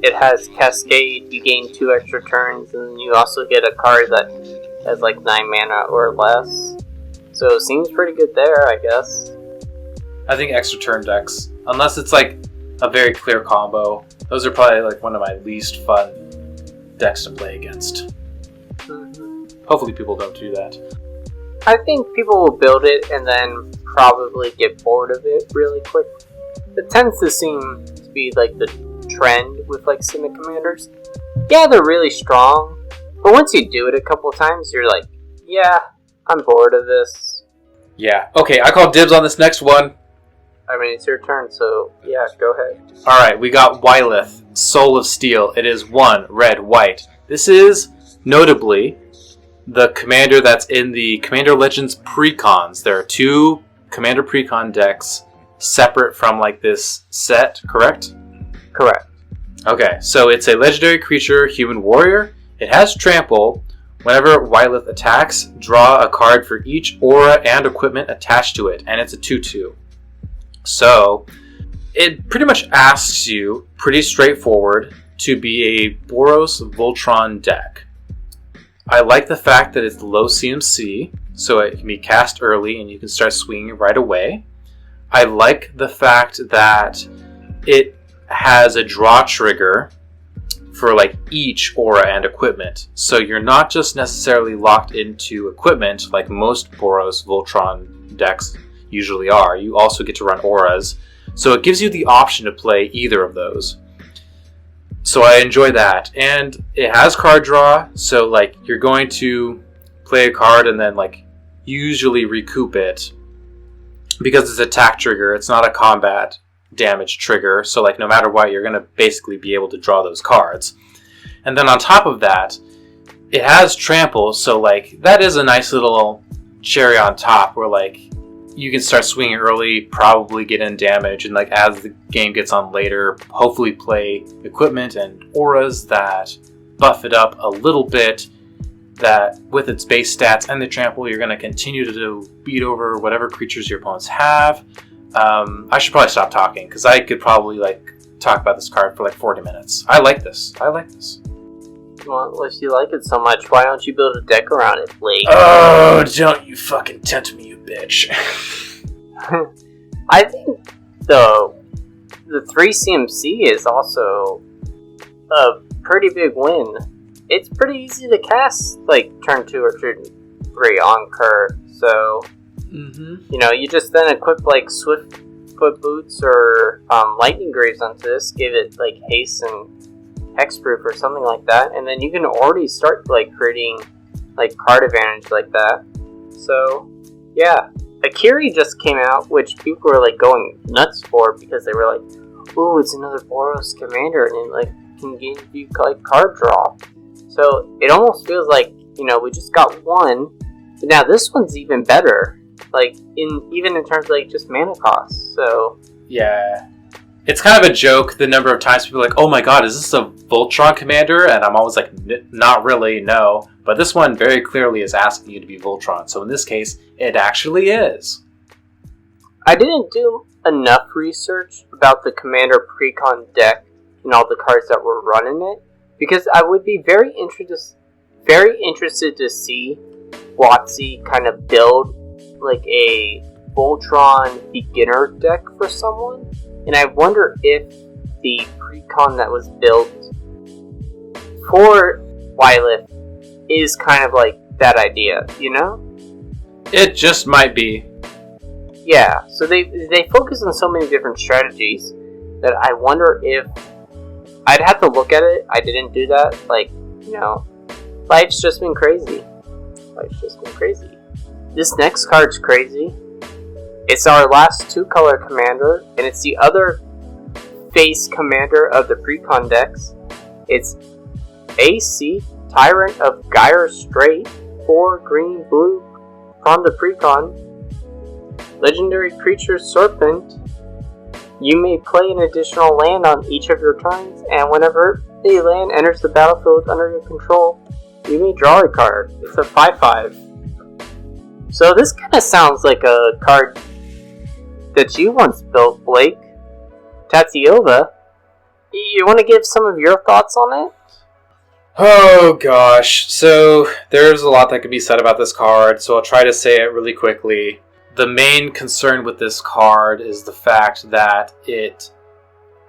it has cascade, you gain 2 extra turns, and you also get a card that has like 9 mana or less. So it seems pretty good there, I guess. I think extra turn decks, unless it's like a very clear combo, those are probably like one of my least fun decks to play against. Hopefully people don't do that. I think people will build it and then probably get bored of it really quick. It tends to seem to be like the trend with like Simic commanders. Yeah, they're really strong, but once you do it a couple times, you're like, yeah, I'm bored of this. Yeah. Okay, I call dibs on this next one. I mean, it's your turn, so yeah, go ahead. Alright, we got Wylith, Soul of Steel. It is 1 red, white. This is, notably, the commander that's in the Commander Legends Precons. There are 2 Commander Precon decks separate from like this set, correct? Correct. Okay, so it's a legendary creature, human warrior. It has trample. Whenever Wylith attacks, draw a card for each aura and equipment attached to it, and it's a 2/2. So, it pretty much asks you, pretty straightforward, to be a Boros Voltron deck. I like the fact that it's low CMC, so it can be cast early and you can start swinging right away. I like the fact that it has a draw trigger for like each aura and equipment. So you're not just necessarily locked into equipment like most Boros Voltron decks usually are. You also get to run auras. So it gives you the option to play either of those. So I enjoy that. And it has card draw, so like you're going to play a card and then like usually recoup it. Because it's attack trigger, it's not a combat damage trigger, so like no matter what, you're going to basically be able to draw those cards. And then on top of that, it has trample, so like that is a nice little cherry on top where like you can start swinging early, probably get in damage, and like as the game gets on later, hopefully play equipment and auras that buff it up a little bit, that with its base stats and the trample, you're going to continue to beat over whatever creatures your opponents have. I should probably stop talking, because I could probably like talk about this card for like 40 minutes. I like this. Well, if you like it so much, why don't you build a deck around it, Blake? Oh, don't you fucking tempt me, you bitch. I think the 3 CMC is also a pretty big win. It's pretty easy to cast like turn 2 or turn 3 on curve, so you just then equip like Swift Foot Boots or Lightning Greaves onto this, give it like haste and hexproof or something like that, and then you can already start like creating like card advantage like that. So yeah, Akiri just came out, which people were like going nuts for, because they were like, ooh, it's another Boros commander and it like can give you like card draw. So it almost feels like, we just got one, but now this one's even better, like even in terms of like just mana costs. So yeah, it's kind of a joke the number of times people are like, oh my god, is this a Voltron commander? And I'm always like, not really, no. But this one very clearly is asking you to be Voltron, so in this case, it actually is. I didn't do enough research about the Commander Precon deck and all the cards that were running it, because I would be very interested to see WotC kind of build like a Voltron beginner deck for someone, and I wonder if the Precon that was built for Wylith is kind of like that idea, It just might be. yeah, so they focus on so many different strategies that I wonder if I'd have to look at it. I didn't do that. Like, life's just been crazy. This next card's crazy. It's our last 2-color commander, and it's the other face commander of the Precon decks. It's AC, Tyrant of Gyre Strait, 4 green blue from the Precon. Legendary creature Serpent. You may play an additional land on each of your turns, and whenever a land enters the battlefield under your control, you may draw a card. It's a 5/5. So this kind of sounds like a card that you once built, Blake. Tatiova. You want to give some of your thoughts on it? Oh gosh, so there's a lot that could be said about this card, so I'll try to say it really quickly. The main concern with this card is the fact that it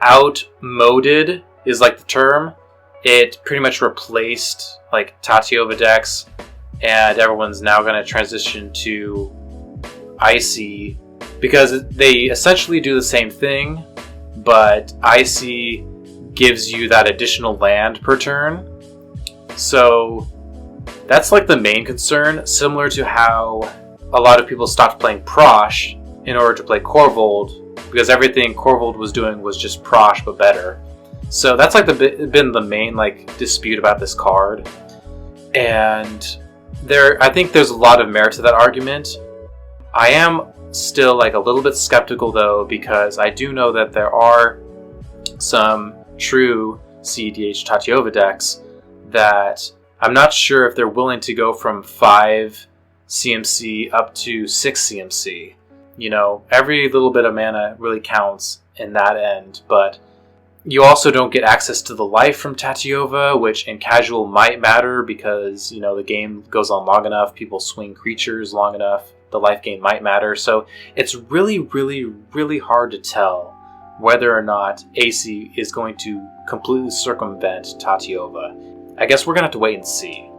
outmoded, is like the term. It pretty much replaced like Tatiova decks, and everyone's now going to transition to Icy, because they essentially do the same thing, but Icy gives you that additional land per turn. So that's like the main concern, similar to how a lot of people stopped playing Prosh in order to play Corvold, because everything Corvold was doing was just Prosh but better. So that's like been the main like dispute about this card, and I think there's a lot of merit to that argument. I am still like a little bit skeptical though, because I do know that there are some true CEDH Tatiova decks that I'm not sure if they're willing to go from 5 CMC up to 6 CMC. Every little bit of mana really counts in that end, but you also don't get access to the life from Tatiova, which in casual might matter because, the game goes on long enough, people swing creatures long enough, the life gain might matter. So it's really, really, really hard to tell whether or not AC is going to completely circumvent Tatiova. I guess we're going to have to wait and see.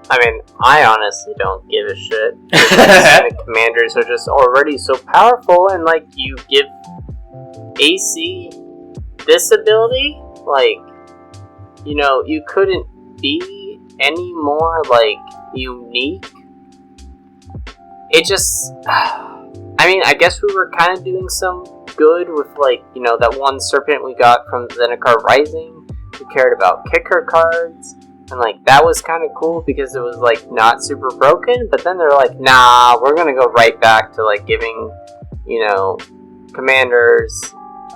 I mean, I honestly don't give a shit. The commanders are just already so powerful, and like, you give AC this ability, like, you couldn't be any more like unique. It just, I mean, I guess we were kind of doing some good with like, that one serpent we got from Zendikar Rising. We cared about kicker cards. And, like, that was kind of cool because it was, like, not super broken. But then they're like, nah, we're going to go right back to, like, giving, commanders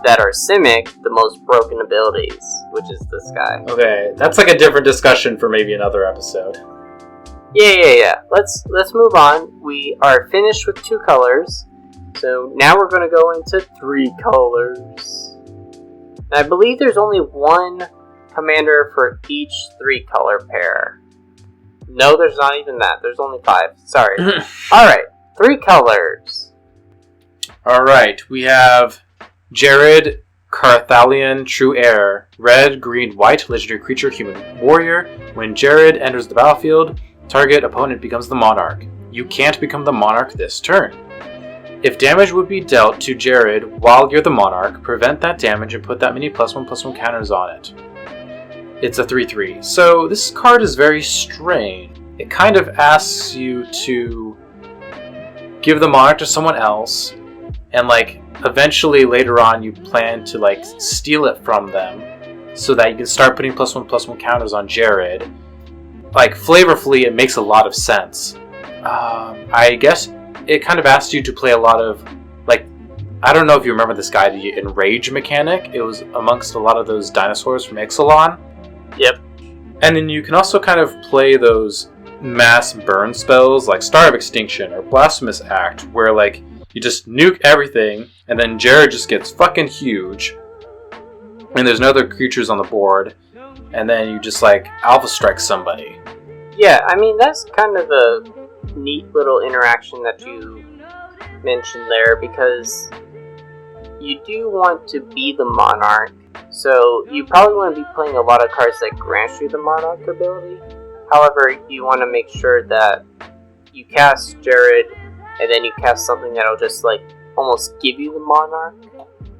that are Simic the most broken abilities, which is this guy. Okay, that's, like, a different discussion for maybe another episode. Yeah. Let's move on. We are finished with 2 colors. So now we're going to go into 3 colors. And I believe there's only 1 commander for each 3-color pair. No, there's not even that. There's only 5. Sorry. Alright, 3 colors. Alright, we have Jared, Carthalion, True Heir. Red, green, white, legendary creature, human warrior. When Jared enters the battlefield, target opponent becomes the monarch. You can't become the monarch this turn. If damage would be dealt to Jared while you're the monarch, prevent that damage and put that many +1/+1 counters on it. It's a 3/3. So this card is very strange. It kind of asks you to give the monarch to someone else, and like eventually later on you plan to like steal it from them so that you can start putting +1/+1 counters on Jared. Like flavorfully, it makes a lot of sense. I guess it kind of asks you to play a lot of like, I don't know if you remember this guy, the Enrage mechanic. It was amongst a lot of those dinosaurs from Ixalan. Yep. And then you can also kind of play those mass burn spells like Star of Extinction or Blasphemous Act, where like you just nuke everything and then Jared just gets fucking huge and there's no other creatures on the board, and then you just like alpha strike somebody. Yeah, I mean, that's kind of a neat little interaction that you mentioned there, because you do want to be the monarch. So you probably want to be playing a lot of cards that grant you the monarch ability. However, you want to make sure that you cast Jared and then you cast something that'll just like almost give you the Monarch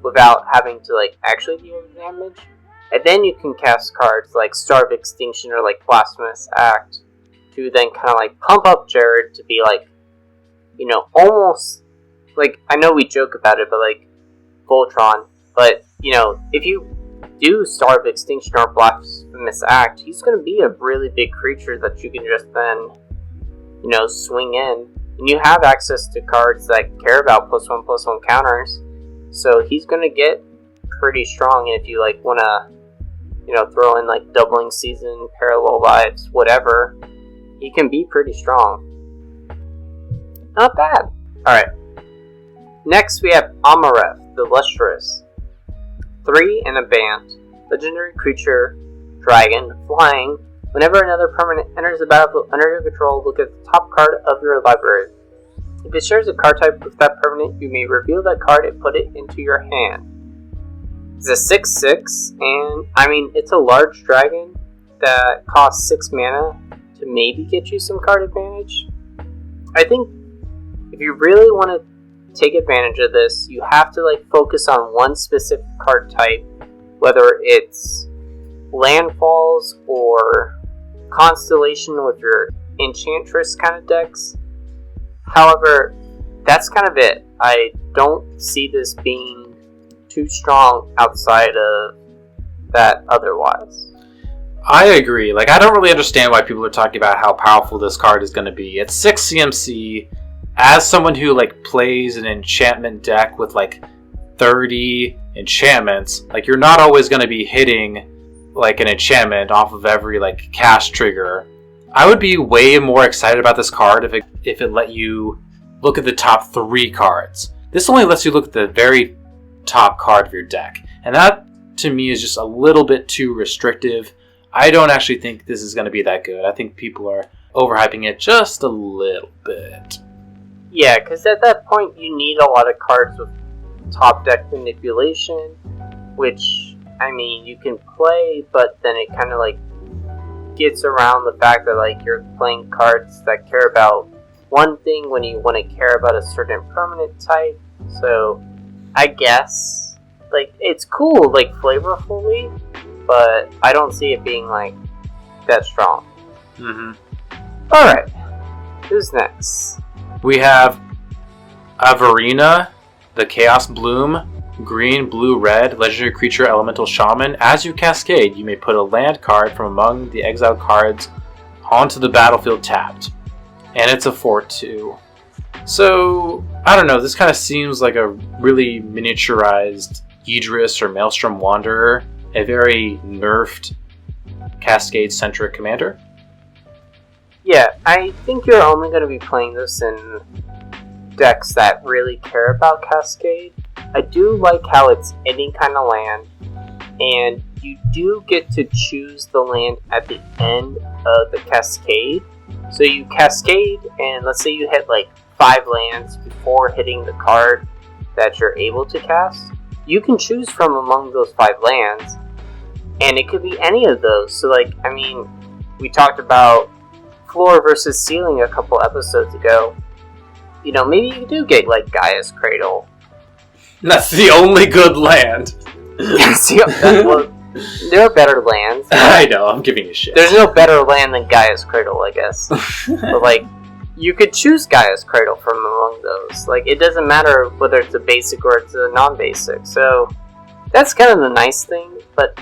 without having to like actually deal damage. And then you can cast cards like Star of Extinction or like Blasphemous Act to then kind of like pump up Jared to be like, you know, almost like, I know we joke about it, but like Voltron. But, you know, if you do Star of Extinction or Blasphemous Act, he's going to be a really big creature that you can just then, you know, swing in. And you have access to cards that care about +1/+1 counters. So he's going to get pretty strong. And if you like want to, you know, throw in like Doubling Season, Parallel Lives, whatever, he can be pretty strong. Not bad. Alright. Next we have Amareth, the Lustrous. 3 and a band. Legendary creature, dragon, flying. Whenever another permanent enters the battlefield under your control, look at the top card of your library. If it shares a card type with that permanent, you may reveal that card and put it into your hand. It's a 6/6, and I mean, it's a large dragon that costs 6 mana to maybe get you some card advantage. I think if you really want to take advantage of this, you have to like focus on one specific card type, whether it's landfalls or constellation with your enchantress kind of decks. However, that's kind of it. I don't see this being too strong outside of that otherwise. I agree. Like, I don't really understand why people are talking about how powerful this card is going to be. It's 6 CMC. As someone who like plays an enchantment deck with like 30 enchantments, like you're not always going to be hitting like an enchantment off of every like cast trigger. I would be way more excited about this card if it let you look at the top 3 cards. This only lets you look at the very top card of your deck, and that to me is just a little bit too restrictive. I don't actually think this is going to be that good. I think people are overhyping it just a little bit. Yeah, because at that point you need a lot of cards with top deck manipulation, which, I mean, you can play, but then it kind of like gets around the fact that like you're playing cards that care about one thing when you want to care about a certain permanent type. So I guess like it's cool like flavorfully, but I don't see it being like that strong. Alright, who's next? We have Avarina, the Chaos Bloom, green, blue, red, legendary creature, elemental shaman. As you cascade, you may put a land card from among the exiled cards onto the battlefield tapped. And it's a 4/2. So, I don't know, this kind of seems like a really miniaturized Idris or Maelstrom Wanderer, a very nerfed Cascade-centric commander. Yeah, I think you're only going to be playing this in decks that really care about Cascade. I do like how it's any kind of land, and you do get to choose the land at the end of the Cascade. So you Cascade, and let's say you hit like 5 lands before hitting the card that you're able to cast. You can choose from among those 5 lands, and it could be any of those. So like, I mean, we talked about floor versus ceiling a couple episodes ago. You know, maybe you do get like Gaia's Cradle. That's the only good land. Well, there are better lands. I know, I'm giving you shit. There's no better land than Gaia's Cradle, I guess. But like, you could choose Gaia's Cradle from among those. Like, it doesn't matter whether it's a basic or it's a non-basic. So that's kind of the nice thing. But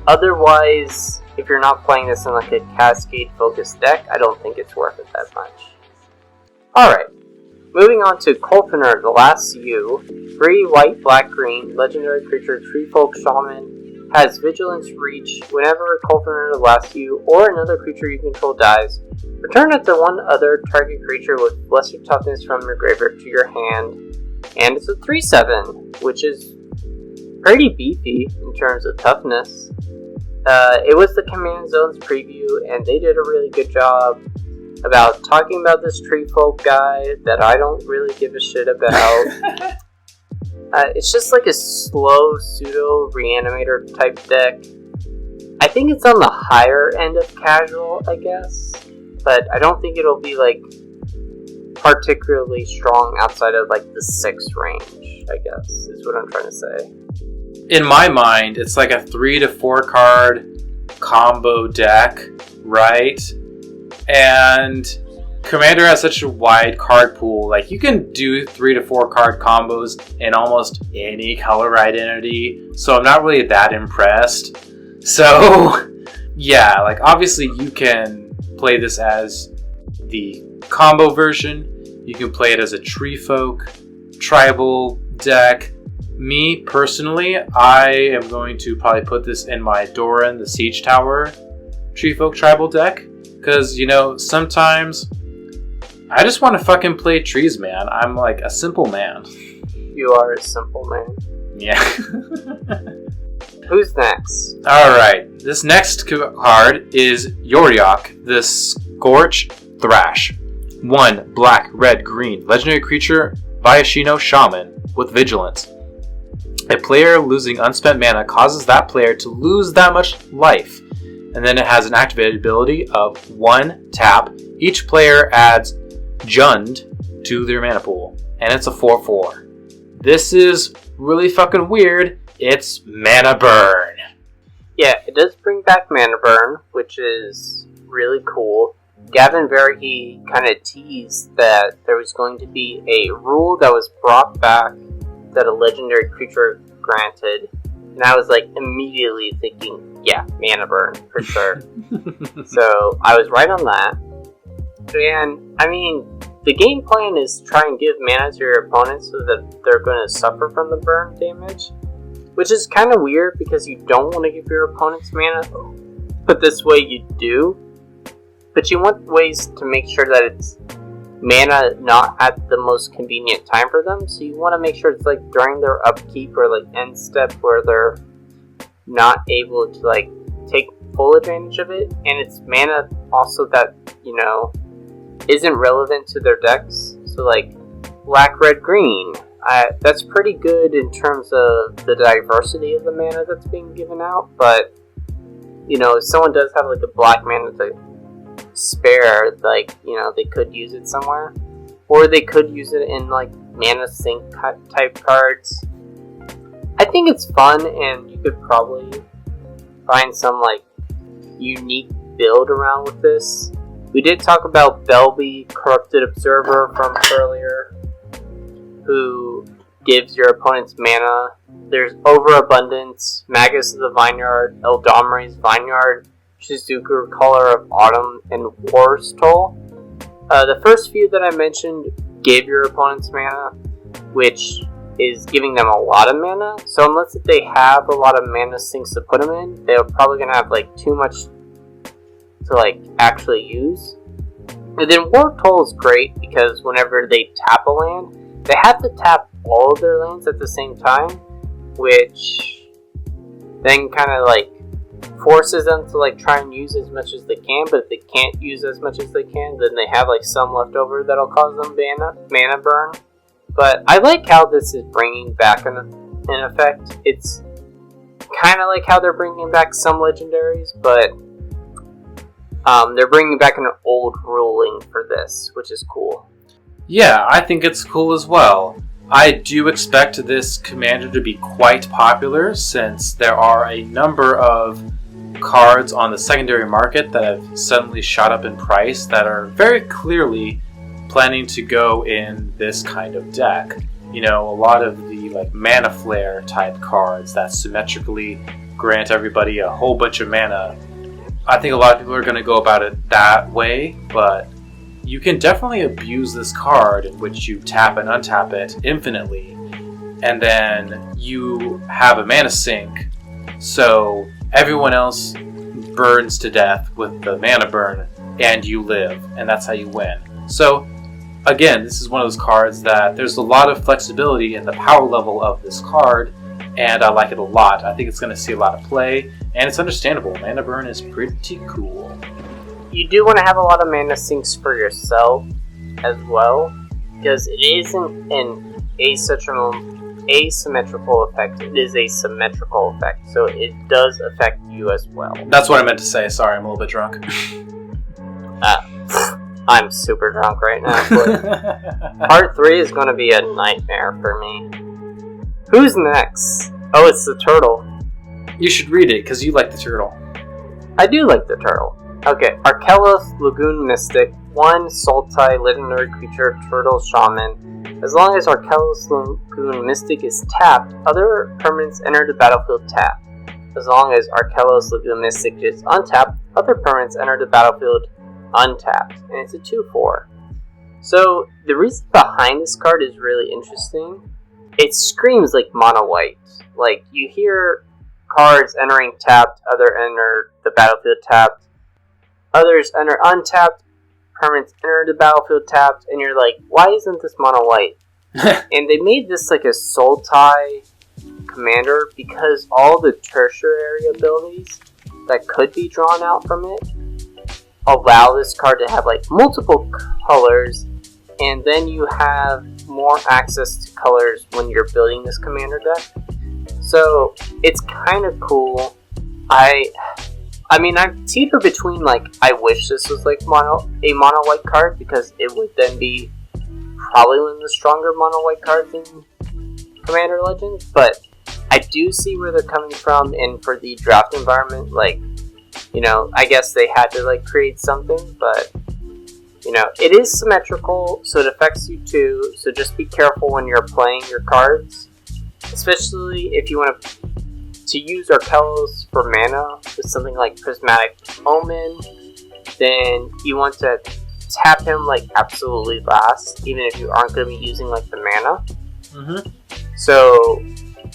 otherwise, if you're not playing this in like a Cascade-focused deck, I don't think it's worth it that much. Alright, moving on to Kolfiner, the Last U. 3 white, black, green, legendary creature, tree folk shaman, has vigilance reach. Whenever Kolfiner, the Last U, or another creature you control dies, return up to one other target creature with lesser toughness from your graveyard to your hand. And it's a 3/7, which is pretty beefy in terms of toughness. It was the Command Zone's preview, and they did a really good job about talking about this tree folk guy that I don't really give a shit about. It's just like a slow pseudo reanimator type deck. I think it's on the higher end of casual, I guess, but I don't think it'll be like particularly strong outside of like the 6 range, I guess, is what I'm trying to say. In my mind, it's like a 3 to 4 card combo deck, right? And Commander has such a wide card pool. Like, you can do 3 to 4 card combos in almost any color identity, so I'm not really that impressed. So, yeah, like, obviously you can play this as the combo version. You can play it as a tree folk, tribal deck. Me, personally, I am going to probably put this in my Doran, the Siege Tower tree folk tribal deck. Because, you know, sometimes I just want to fucking play trees, man. I'm like a simple man. You are a simple man. Yeah. Who's next? Alright, this next card is Yoriok, the Scorch Thrash. 1 black, red, green, legendary creature, Viashino Shaman with Vigilance. A player losing unspent mana causes that player to lose that much life. And then it has an activated ability of 1 tap. Each player adds Jund to their mana pool. And it's a 4/4. This is really fucking weird. It's Mana Burn. Yeah, it does bring back Mana Burn, which is really cool. Gavin Verhey kind of teased that there was going to be a rule that was brought back that a legendary creature granted. And I was like immediately thinking, yeah, Mana Burn for sure. So I was right on that. And I mean, the game plan is try and give mana to your opponents so that they're going to suffer from the burn damage. Which is kind of weird because you don't want to give your opponents mana, but this way you do. But you want ways to make sure that it's mana not at the most convenient time for them. So you want to make sure it's like during their upkeep or like end step where they're not able to like take full advantage of it. And it's mana also that, you know, isn't relevant to their decks. So like black, red, green. That's pretty good in terms of the diversity of the mana that's being given out. But, you know, if someone does have like a black mana to spare, like, you know, they could use it somewhere, or they could use it in like mana sink type cards. I think it's fun, and you could probably find some like unique build around with this. We did talk about Belby, Corrupted Observer from earlier, who gives your opponents mana. There's Overabundance, Magus of the Vineyard, Eldamri's Vineyard, Shizuku Color of Autumn, and War's Toll. The first few that I mentioned gave your opponents mana, which is giving them a lot of mana. So unless they have a lot of mana sinks to put them in, they're probably going to have like too much to like actually use. And then War Toll is great because whenever they tap a land, they have to tap all of their lands at the same time, which then kind of like forces them to like try and use as much as they can. But if they can't use as much as they can, then they have like some left over that'll cause them mana burn. But I like how this is bringing back an effect. It's kind of like how they're bringing back some legendaries, but they're bringing back an old ruling for this, which is cool. Yeah, I think it's cool as well. I do expect this commander to be quite popular since there are a number of cards on the secondary market that have suddenly shot up in price that are very clearly planning to go in this kind of deck. You know, a lot of the like Mana Flare type cards that symmetrically grant everybody a whole bunch of mana. I think a lot of people are going to go about it that way, but you can definitely abuse this card in which you tap and untap it infinitely, and then you have a mana sink, so everyone else burns to death with the mana burn, and you live, and that's how you win. So, again, this is one of those cards that there's a lot of flexibility in the power level of this card, and I like it a lot. I think it's going to see a lot of play, and it's understandable. Mana burn is pretty cool. You do want to have a lot of mana sinks for yourself as well, because it isn't an asymmetrical effect, it is a symmetrical effect, so it does affect you as well. That's what I meant to say, sorry, I'm a little bit drunk. I'm super drunk right now, but part 3 is going to be a nightmare for me. Who's next? Oh, it's the turtle. You should read it, because you like the turtle. I do like the turtle. Okay, Arkelos Lagoon Mystic, 1 Sultai legendary creature, turtle shaman. As long as Arkelos Lagoon Mystic is tapped, other permanents enter the battlefield tapped. As long as Arkelos Lagoon Mystic is untapped, other permanents enter the battlefield untapped. And it's a 2/4. So, the reason behind this card is really interesting. It screams like mono white. Like, you hear cards entering tapped, other enter the battlefield tapped. Others enter untapped, permanents enter the battlefield tapped, and you're like, why isn't this mono white? And they made this like a Sultai commander because all the tertiary abilities that could be drawn out from it allow this card to have like multiple colors, and then you have more access to colors when you're building this commander deck. So it's kind of cool. I mean, I'm teeter between, like, I wish this was, like, a mono white card, because it would then be probably one of the stronger mono white cards in Commander Legends, but I do see where they're coming from, and for the draft environment, like, you know, I guess they had to, like, create something, but, you know, it is symmetrical, so it affects you too, so just be careful when you're playing your cards, especially if you want to use Arkelos for mana with something like Prismatic Omen, then you want to tap him like absolutely last, even if you aren't going to be using like the mana. Mm-hmm. So,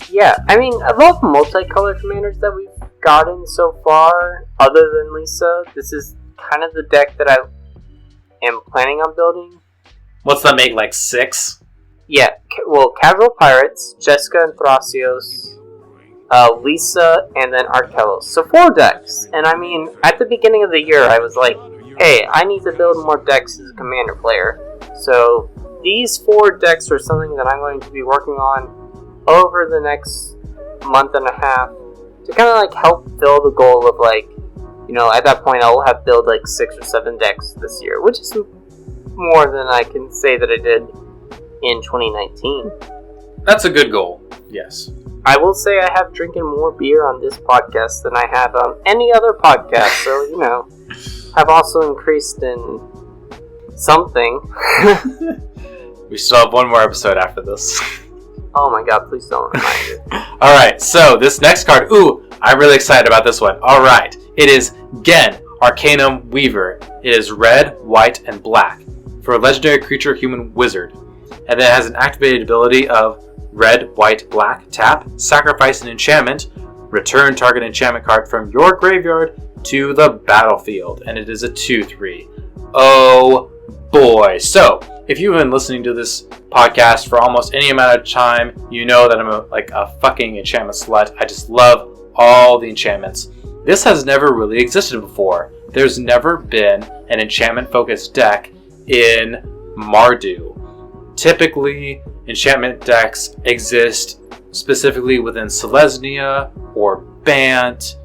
yeah, I mean, of all the multicolor commanders that we've gotten so far, other than Lisa, this is kind of the deck that I am planning on building. What's that make, like 6? Yeah, well, Casual Pirates, Jessica and Thrasios, Lisa, and then Arkelos. So 4 decks. And I mean, at the beginning of the year, I was like, hey, I need to build more decks as a commander player. So these 4 decks are something that I'm going to be working on over the next month and a half to kind of like help fill the goal of like, you know, at that point I will have built like 6 or 7 decks this year, which is more than I can say that I did in 2019. That's a good goal, yes. I will say I have drinking more beer on this podcast than I have on any other podcast, so, you know, I've also increased in something. We still have one more episode after this. Oh my god, please don't remind me. Alright, so this next card, ooh, I'm really excited about this one. Alright, it is Gen, Arcanum Weaver. It is red, white, and black for a legendary creature human wizard. And then it has an activated ability of red, white, black, tap, sacrifice an enchantment, return target enchantment card from your graveyard to the battlefield. And it is a 2/3. Oh boy. So, if you've been listening to this podcast for almost any amount of time, you know that I'm a fucking enchantment slut. I just love all the enchantments. This has never really existed before. There's never been an enchantment-focused deck in Mardu. Typically, enchantment decks exist specifically within Selesnya or Bant.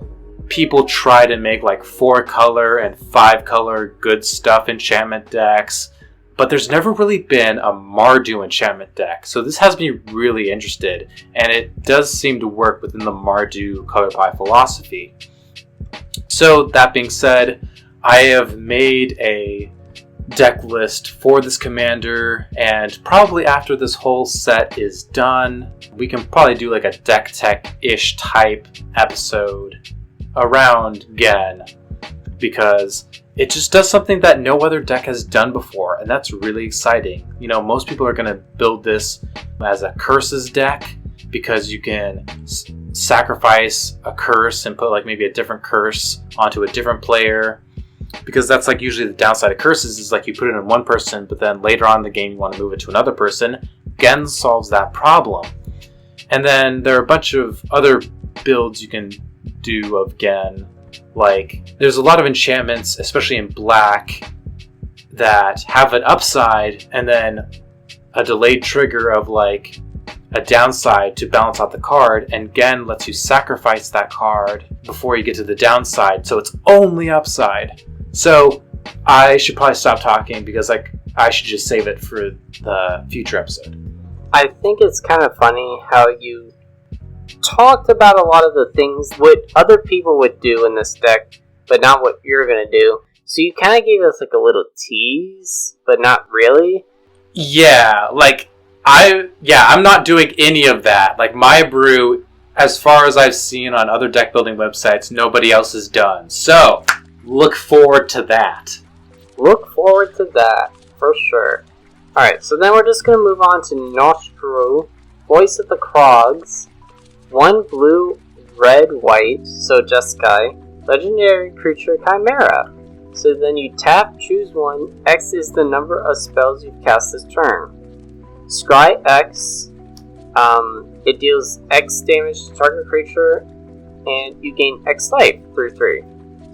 People try to make like 4-color and 5-color good stuff enchantment decks, but there's never really been a Mardu enchantment deck. So this has me really interested, and it does seem to work within the Mardu color pie philosophy. So that being said, I have made a deck list for this commander, and probably after this whole set is done, we can probably do like a deck tech-ish type episode around Gen, because it just does something that no other deck has done before, and that's really exciting. You know, most people are going to build this as a curses deck, because you can sacrifice a curse and put like maybe a different curse onto a different player. Because that's like usually the downside of curses is like you put it in one person, but then later on in the game you want to move it to another person. Gen solves that problem. And then there are a bunch of other builds you can do of Gen. Like, there's a lot of enchantments, especially in black, that have an upside and then a delayed trigger of like a downside to balance out the card, and Gen lets you sacrifice that card before you get to the downside, so it's only upside. So I should probably stop talking because I should just save it for the future episode. I think it's kind of funny how you talked about a lot of the things what other people would do in this deck, but not what you're gonna do. So you kind of gave us like a little tease, but not really. Yeah, I'm not doing any of that. Like, my brew, as far as I've seen on other deck building websites, nobody else has done. So, look forward to that. Look forward to that, for sure. Alright, so then we're just going to move on to Nostru, Voice of the Krogs, 1 blue, red, white, so Jeskai, Legendary Creature Chimera. So then you tap, choose 1, X is the number of spells you've cast this turn. Scry X, it deals X damage to target creature, and you gain X life, 3/3.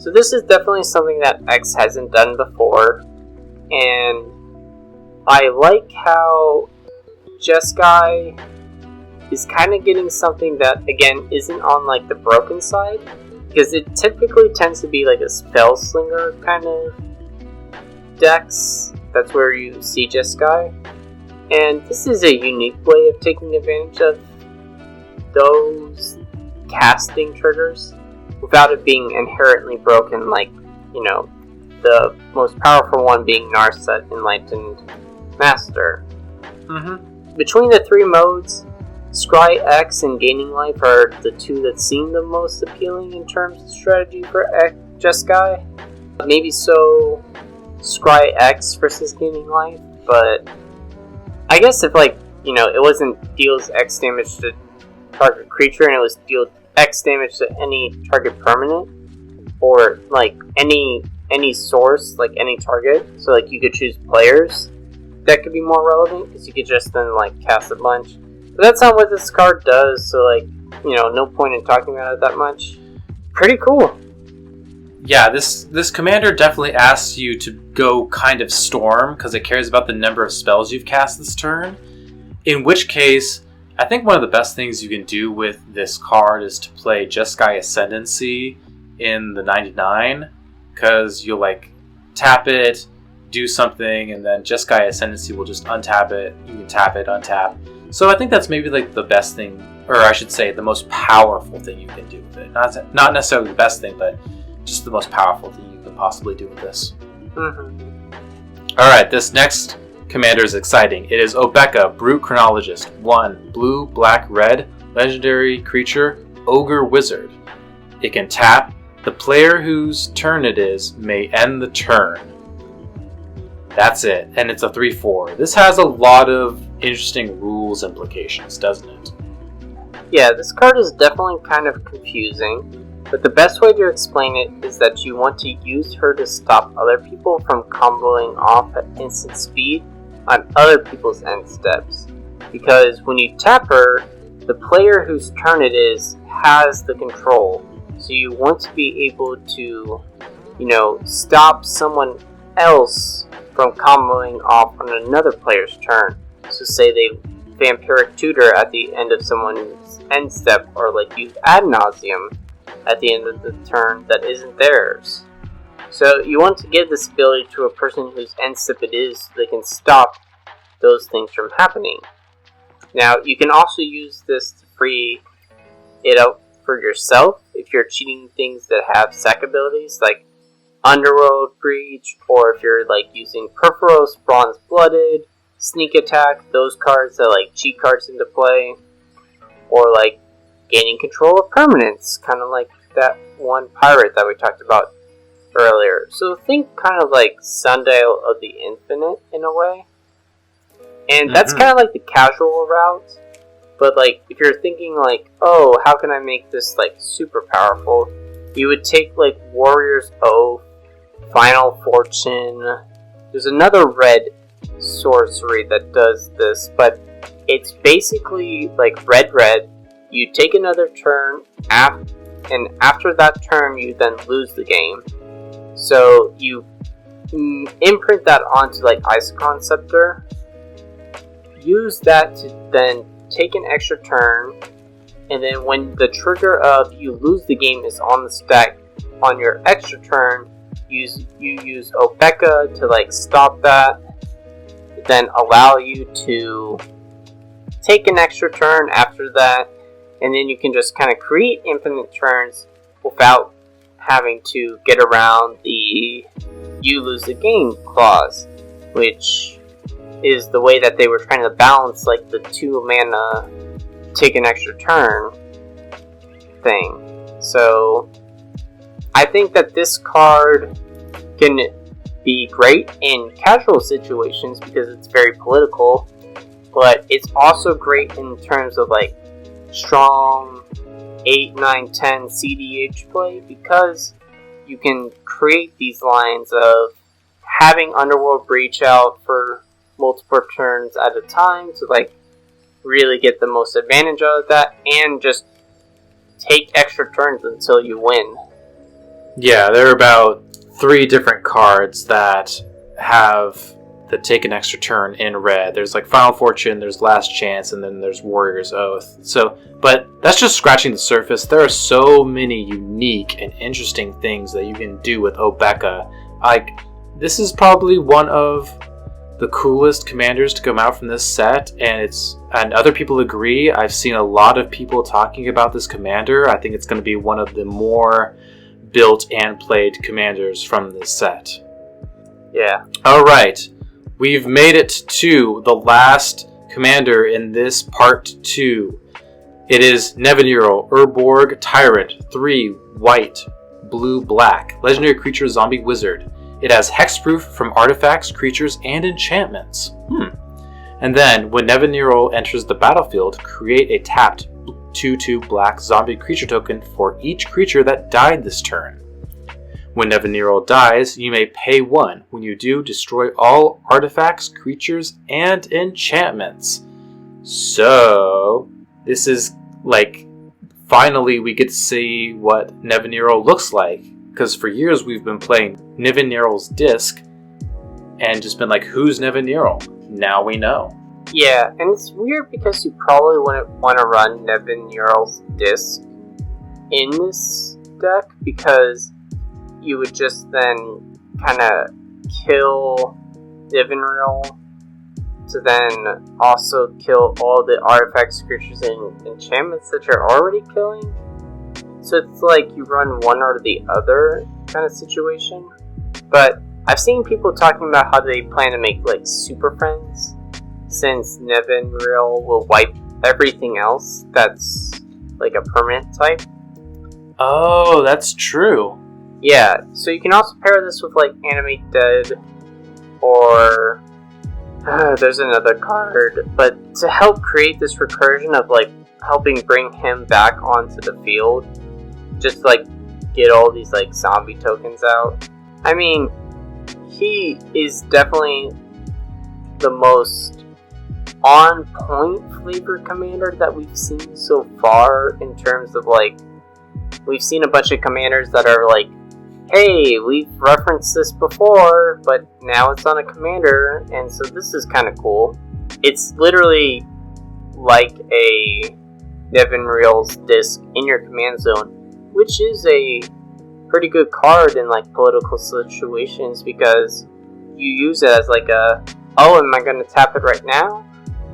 So this is definitely something that X hasn't done before, and I like how Jeskai is kind of getting something that, again, isn't on like the broken side, because it typically tends to be like a spell slinger kind of decks. That's where you see Jeskai. And this is a unique way of taking advantage of those casting triggers without it being inherently broken, like, you know, the most powerful one being Narset Enlightened Master. Between the 3 modes, Scry X and Gaining Life are the 2 that seem the most appealing in terms of strategy for Jeskai. Maybe so Scry X versus Gaining Life, but I guess if, like, you know, it wasn't deals X damage to target creature and it was deal X damage to any target permanent, or like any source, like any target, so like you could choose players, that could be more relevant because you could just then like cast a bunch. But that's not what this card does, so like, you know, no point in talking about it that much. Pretty cool. Yeah, this commander definitely asks you to go kind of storm because it cares about the number of spells you've cast this turn. In which case, I think one of the best things you can do with this card is to play Jeskai Ascendancy in the 99, because you'll like tap it, do something, and then Jeskai Ascendancy will just untap it. You can tap it, untap. So I think that's maybe like the best thing, or I should say the most powerful thing you can do with it. Not necessarily the best thing, but just the most powerful thing you can possibly do with this. Alright, this next commander is exciting. It is Obeka, Brute Chronologist. 1 blue, black, red, legendary creature, ogre wizard. It can tap. The player whose turn it is may end the turn. That's it, and it's a 3/4. This has a lot of interesting rules implications, doesn't it? Yeah, this card is definitely kind of confusing, but the best way to explain it is that you want to use her to stop other people from comboing off at instant speed on other people's end steps. Because when you tap her, the player whose turn it is has the control. So you want to be able to, you know, stop someone else from comboing off on another player's turn. So say they Vampiric Tutor at the end of someone's end step, or like use Ad Nauseam at the end of the turn that isn't theirs. So you want to give this ability to a person whose end step it is so they can stop those things from happening. Now, you can also use this to free it up for yourself if you're cheating things that have sack abilities like Underworld Breach, or if you're like using Perforos, Bronze Blooded, Sneak Attack, those cards that like cheat cards into play, or like gaining control of permanents, kind of like that one pirate that we talked about earlier. So think kind of like Sundial of the Infinite in a way. And that's kind of like the casual route. But like if you're thinking like, oh, how can I make this like super powerful? You would take like Warrior's Oath, Final Fortune. There's another red sorcery that does this, but it's basically like red. You take another turn, and after that turn you then lose the game. So you imprint that onto like Isocon Scepter, use that to then take an extra turn, and then when the trigger of you lose the game is on the stack on your extra turn, you use Obeka to like stop that, then allow you to take an extra turn after that, and then you can just kind of create infinite turns without having to get around the you lose the game clause, which is the way that they were trying to balance like the 2 mana take an extra turn thing. So I think that this card can be great in casual situations because it's very political, but it's also great in terms of like strong 8, 9, 10 CDH play, because you can create these lines of having Underworld Breach out for multiple turns at a time to like really get the most advantage out of that, and just take extra turns until you win. Yeah, there are about 3 different cards that have the take an extra turn in red. There's like Final Fortune, there's Last Chance, and then there's Warrior's Oath. So, but that's just scratching the surface. There are so many unique and interesting things that you can do with Obeka. Like, this is probably one of the coolest commanders to come out from this set, and other people agree. I've seen a lot of people talking about this commander. I think it's going to be one of the more built and played commanders from this set. Yeah. Alright, we've made it to the last commander in this part 2. It is Nevinyrral Urborg Tyrant, 3 white, blue, black, legendary creature zombie wizard. It has hexproof from artifacts, creatures, and enchantments. And then, when Nevinyrral enters the battlefield, create a tapped 2/2 black zombie creature token for each creature that died this turn. When Nevinyrral dies, you may pay 1. When you do, destroy all artifacts, creatures, and enchantments. So, this is like, finally we get to see what Nevinyrral looks like. Because for years we've been playing Nevinyrral's Disc and just been like, who's Nevinyrral? Now we know. Yeah, and it's weird because you probably wouldn't want to run Nevinyrral's Disc in this deck, because you would just then kind of kill Nevinyrral to then also kill all the artifacts, creatures, and enchantments that you're already killing. So it's like you run one or the other kind of situation. But I've seen people talking about how they plan to make like Super Friends, since Nevinyrral will wipe everything else that's like a permanent type. Oh, that's true. Yeah, so you can also pair this with like Animate Dead, or there's another card, but to help create this recursion of like helping bring him back onto the field, just like get all these like zombie tokens out. I mean, he is definitely the most on point flavor commander that we've seen so far, in terms of like, we've seen a bunch of commanders that are like, hey, we've referenced this before, but now it's on a commander, and so this is kind of cool. It's literally like a Nevinyrral's Disc in your command zone, which is a pretty good card in like political situations, because you use it as like a, oh, am I going to tap it right now?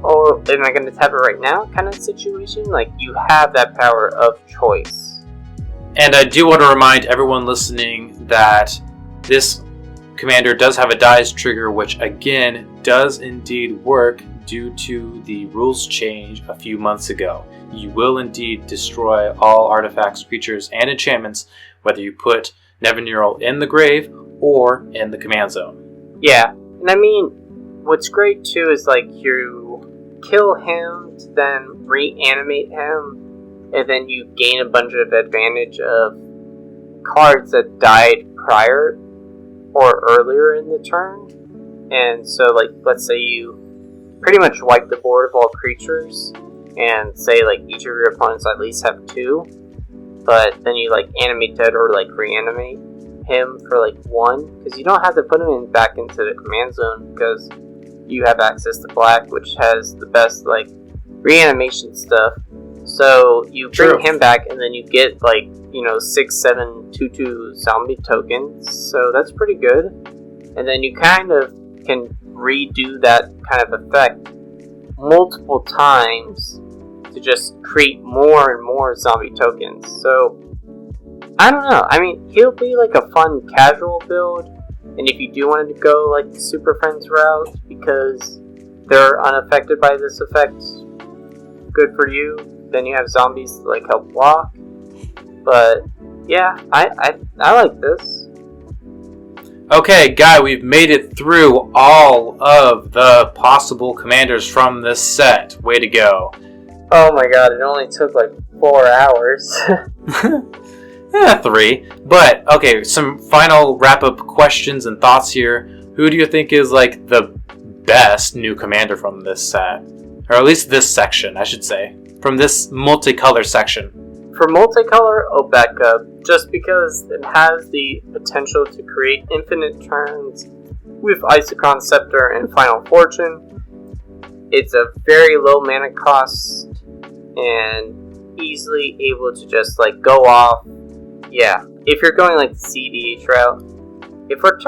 Or am I going to tap it right now kind of situation? Like, you have that power of choice. And I do want to remind everyone listening that this commander does have a dies trigger, which again does indeed work due to the rules change a few months ago. You will indeed destroy all artifacts, creatures, and enchantments, whether you put Nevinyrral in the grave or in the command zone. Yeah, and I mean, what's great too is like you kill him to then reanimate him, and then you gain a bunch of advantage of cards that died prior or earlier in the turn. And so like, let's say you pretty much wipe the board of all creatures, and say like each of your opponents at least have 2, but then you like animate dead or like reanimate him for like 1, because you don't have to put him back into the command zone, because you have access to black, which has the best like reanimation stuff. So you bring True. him back, and then you get 6, 7, 2/2 zombie tokens. So that's pretty good. And then you kind of can redo that kind of effect multiple times to just create more and more zombie tokens. So I don't know. I mean, he'll be like a fun casual build. And if you do want to go like the Super Friends route because they're unaffected by this effect, good for you. Then you have zombies to like help block. But yeah, I like this. Okay, Guy, we've made it through all of the possible commanders from this set. Way to go. Oh my god, it only took like 4 hours. 3. But, okay, some final wrap-up questions and thoughts here. Who do you think is, like, the best new commander from this set? Or at least this section, I should say. From this multicolor section. For Multicolor, Obeka, just because it has the potential to create infinite turns with Isochron Scepter and Final Fortune. It's a very low mana cost and easily able to just like go off. Yeah, if you're going like the EDH route, if we're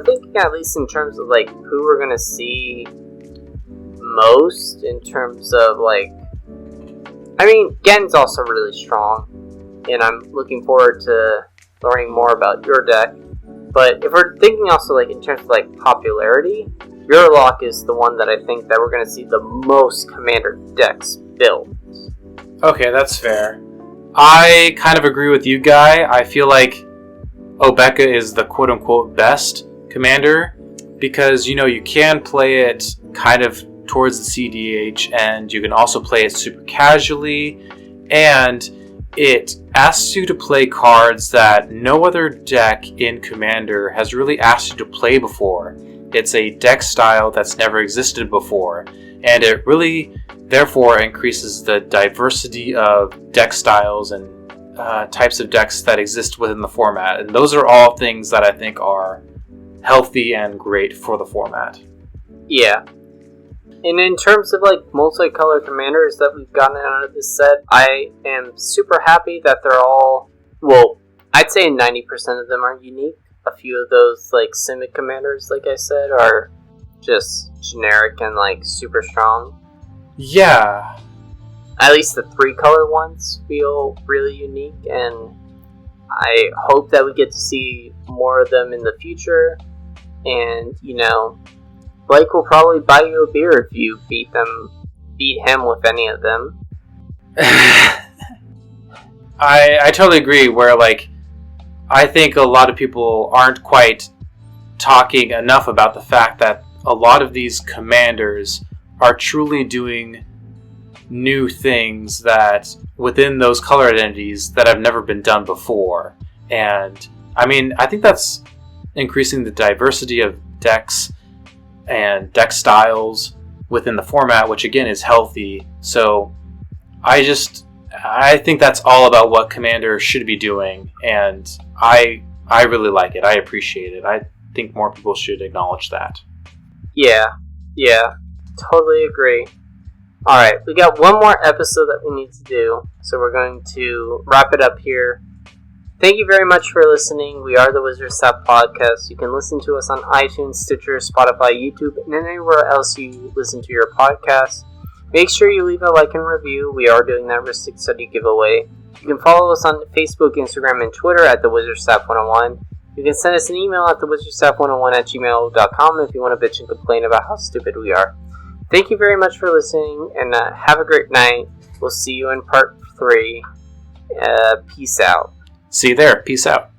thinking at least in terms of like who we're gonna see most in terms of like, I mean, Gen's also really strong, and I'm looking forward to learning more about your deck. But if we're thinking also like in terms of like popularity, Urlock is the one that I think that we're gonna see the most commander decks built. Okay, that's fair. I kind of agree with you, Guy. I feel like Obeka is the quote-unquote best commander because, you know, you can play it kind of towards the CDH and you can also play it super casually, and it asks you to play cards that no other deck in Commander has really asked you to play before. It's a deck style that's never existed before, and it really therefore increases the diversity of deck styles and types of decks that exist within the format. And those are all things that I think are healthy and great for the format. Yeah. And in terms of like multicolor commanders that we've gotten out of this set, I am super happy that they're all, well, I'd say 90% of them are unique. A few of those like Simic commanders, like I said, are just generic and like super strong. Yeah. At least the 3-color ones feel really unique, and I hope that we get to see more of them in the future. And, you know, Blake will probably buy you a beer if you beat him with any of them. I totally agree, where like I think a lot of people aren't quite talking enough about the fact that a lot of these commanders are truly doing new things that within those color identities that have never been done before. And I mean, I think that's increasing the diversity of decks and deck styles within the format, which again is healthy. So I think that's all about what Commander should be doing, and I really like it. I appreciate it. I think more people should acknowledge that. Yeah, totally agree. Alright, we got one more episode that we need to do, so we're going to wrap it up here. Thank you very much for listening. We are the Wizard Staff Podcast. You can listen to us on iTunes, Stitcher, Spotify, YouTube, and anywhere else you listen to your podcast. Make sure you leave a like and review. We are doing that Ristic Study giveaway. You can follow us on Facebook, Instagram, and Twitter at TheWizardStaff101. You can send us an email at TheWizardStaff101@gmail.com if you want to bitch and complain about how stupid we are. Thank you very much for listening, and have a great night. We'll see you in part 3. Peace out. See you there. Peace out.